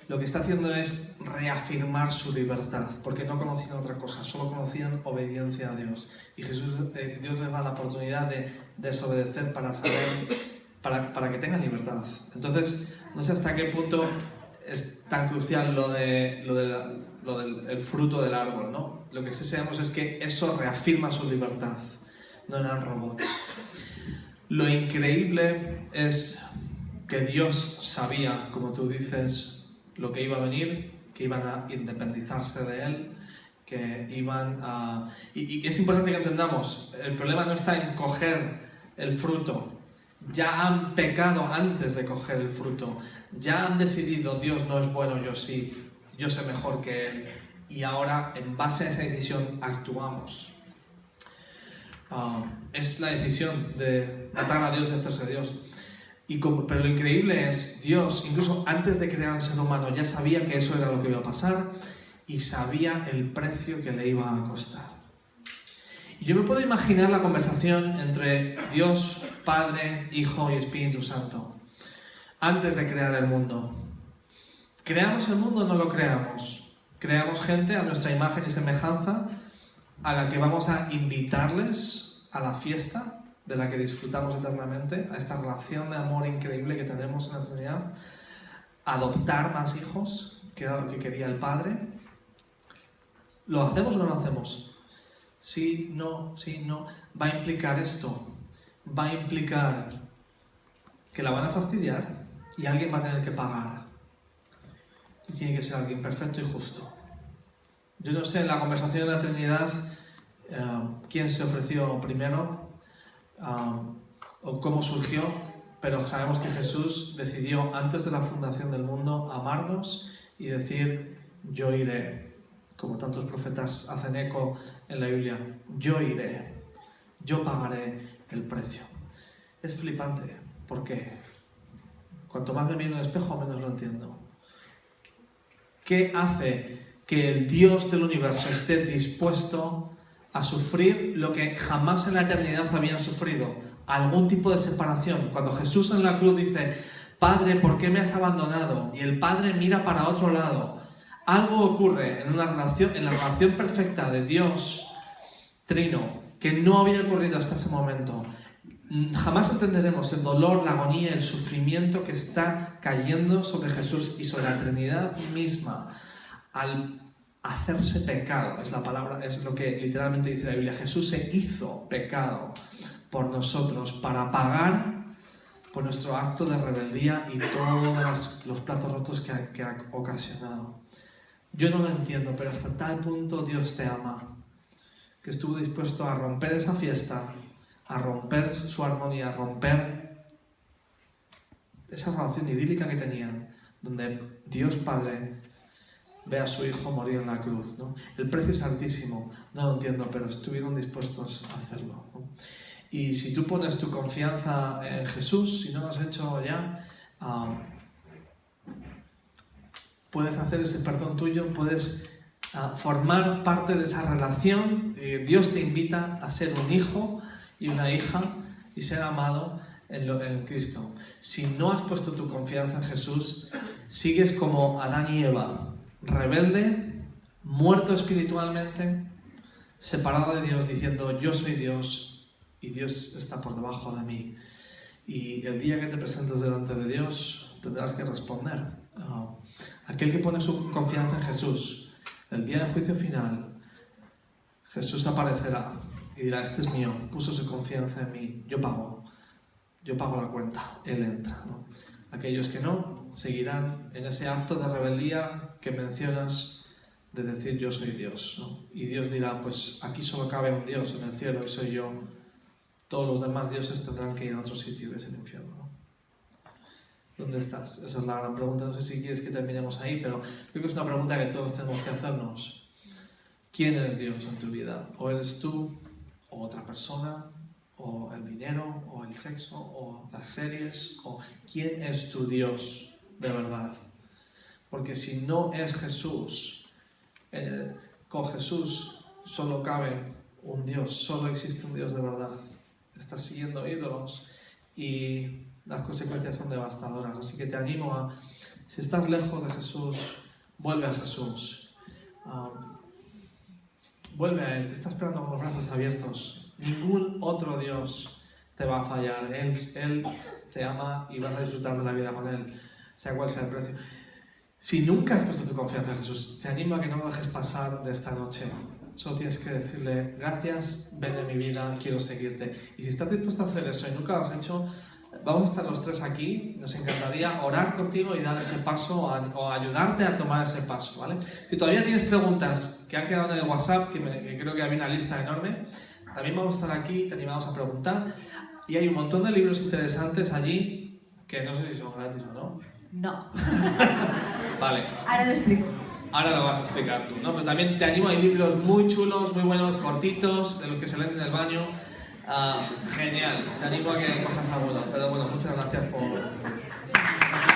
Lo que está haciendo es reafirmar su libertad, porque no conocían otra cosa, solo conocían obediencia a Dios. Y Dios les da la oportunidad de desobedecer para que tengan libertad. Entonces, no sé hasta qué punto es tan crucial lo del fruto del árbol, ¿no? Lo que sí sabemos es que eso reafirma su libertad, no eran robots. Lo increíble es que Dios sabía, como tú dices, lo que iba a venir, que iban a independizarse de Él, que iban a... Y es importante que entendamos, el problema no está en coger el fruto. Ya han pecado antes de coger el fruto. Ya han decidido, Dios no es bueno, yo sí, yo sé mejor que Él. Y ahora, en base a esa decisión, actuamos. Es la decisión de matar a Dios y hacerse Dios. Pero lo increíble es, Dios, incluso antes de crear al ser humano, ya sabía que eso era lo que iba a pasar y sabía el precio que le iba a costar. Y yo me puedo imaginar la conversación entre Dios, Padre, Hijo y Espíritu Santo, antes de crear el mundo. ¿Creamos el mundo o no lo creamos? Creamos gente a nuestra imagen y semejanza, a la que vamos a invitarles a la fiesta de la que disfrutamos eternamente, a esta relación de amor increíble que tenemos en la Trinidad, adoptar más hijos, que era lo que quería el Padre. ¿Lo hacemos o no lo hacemos? Sí, no. Va a implicar esto, va a implicar que la van a fastidiar y alguien va a tener que pagar. Y tiene que ser alguien perfecto y justo. Yo no sé en la conversación de la Trinidad quién se ofreció primero o cómo surgió, pero sabemos que Jesús decidió antes de la fundación del mundo amarnos y decir: yo iré, como tantos profetas hacen eco en la Biblia, yo iré, yo pagaré el precio. Es flipante. ¿Por qué? Cuanto más me miro en el espejo, menos lo entiendo. ¿Qué hace que el Dios del universo esté dispuesto a sufrir lo que jamás en la eternidad habían sufrido? Algún tipo de separación. Cuando Jesús en la cruz dice: Padre, ¿por qué me has abandonado? Y el Padre mira para otro lado. Algo ocurre en la relación perfecta de Dios Trino, que no había ocurrido hasta ese momento. Jamás entenderemos el dolor, la agonía, el sufrimiento que está cayendo sobre Jesús y sobre la Trinidad misma al hacerse pecado. Es la palabra, es lo que literalmente dice la Biblia. Jesús se hizo pecado por nosotros para pagar por nuestro acto de rebeldía y todos los platos rotos que ha ocasionado. Yo no lo entiendo, pero hasta tal punto Dios te ama, que estuvo dispuesto a romper esa fiesta, a romper su armonía, a romper esa relación idílica que tenían, donde Dios Padre ve a su Hijo morir en la cruz, ¿no? El precio es altísimo, no lo entiendo, pero estuvieron dispuestos a hacerlo, ¿no? Y si tú pones tu confianza en Jesús, si no lo has hecho ya, puedes hacer ese perdón tuyo, puedes formar parte de esa relación. Dios te invita a ser un hijo y una hija y ser amado en Cristo. Si no has puesto tu confianza en Jesús, sigues como Adán y Eva, rebelde, muerto espiritualmente, separado de Dios, diciendo: yo soy Dios y Dios está por debajo de mí. Y el día que te presentes delante de Dios, tendrás que responder. Aquel que pone su confianza en Jesús, el día del juicio final, Jesús aparecerá y dirá: este es mío, puso su confianza en mí, yo pago la cuenta, Él entra, ¿no? Aquellos que no, seguirán en ese acto de rebeldía que mencionas, de decir: yo soy Dios, ¿no? Y Dios dirá: pues aquí solo cabe un Dios en el cielo y soy yo. Todos los demás dioses tendrán que ir a otro sitio, que es el infierno, ¿no? ¿Dónde estás? Esa es la gran pregunta. No sé si quieres que terminemos ahí, pero creo que es una pregunta que todos tenemos que hacernos. ¿Quién es Dios en tu vida? ¿O eres tú, o otra persona, o el dinero, o el sexo, o las series? ¿O quién es tu Dios de verdad? Porque si no es Jesús, con Jesús solo cabe un Dios, solo existe un Dios de verdad. Estás siguiendo ídolos y las consecuencias son devastadoras. Así que te animo a, si estás lejos de Jesús, vuelve a Jesús. Vuelve a Él, te está esperando con los brazos abiertos. Ningún otro Dios te va a fallar. Él te ama y vas a disfrutar de la vida con Él, sea cual sea el precio. Si nunca has puesto tu confianza en Jesús, te animo a que no lo dejes pasar de esta noche. Solo tienes que decirle: gracias, ven en mi vida, quiero seguirte. Y si estás dispuesto a hacer eso y nunca lo has hecho, vamos a estar los tres aquí. Nos encantaría orar contigo y dar ese paso o ayudarte a tomar ese paso, ¿vale? Si todavía tienes preguntas que han quedado en el WhatsApp, que creo que había una lista enorme, también vamos a estar aquí, te animamos a preguntar. Y hay un montón de libros interesantes allí que no sé si son gratis o no. No. Vale. Ahora lo explico. Ahora lo vas a explicar tú, ¿no? Pero también te animo, hay libros muy chulos, muy buenos, cortitos, de los que se leen en el baño, Genial, te animo a que cojas alguno, pero bueno, muchas gracias por...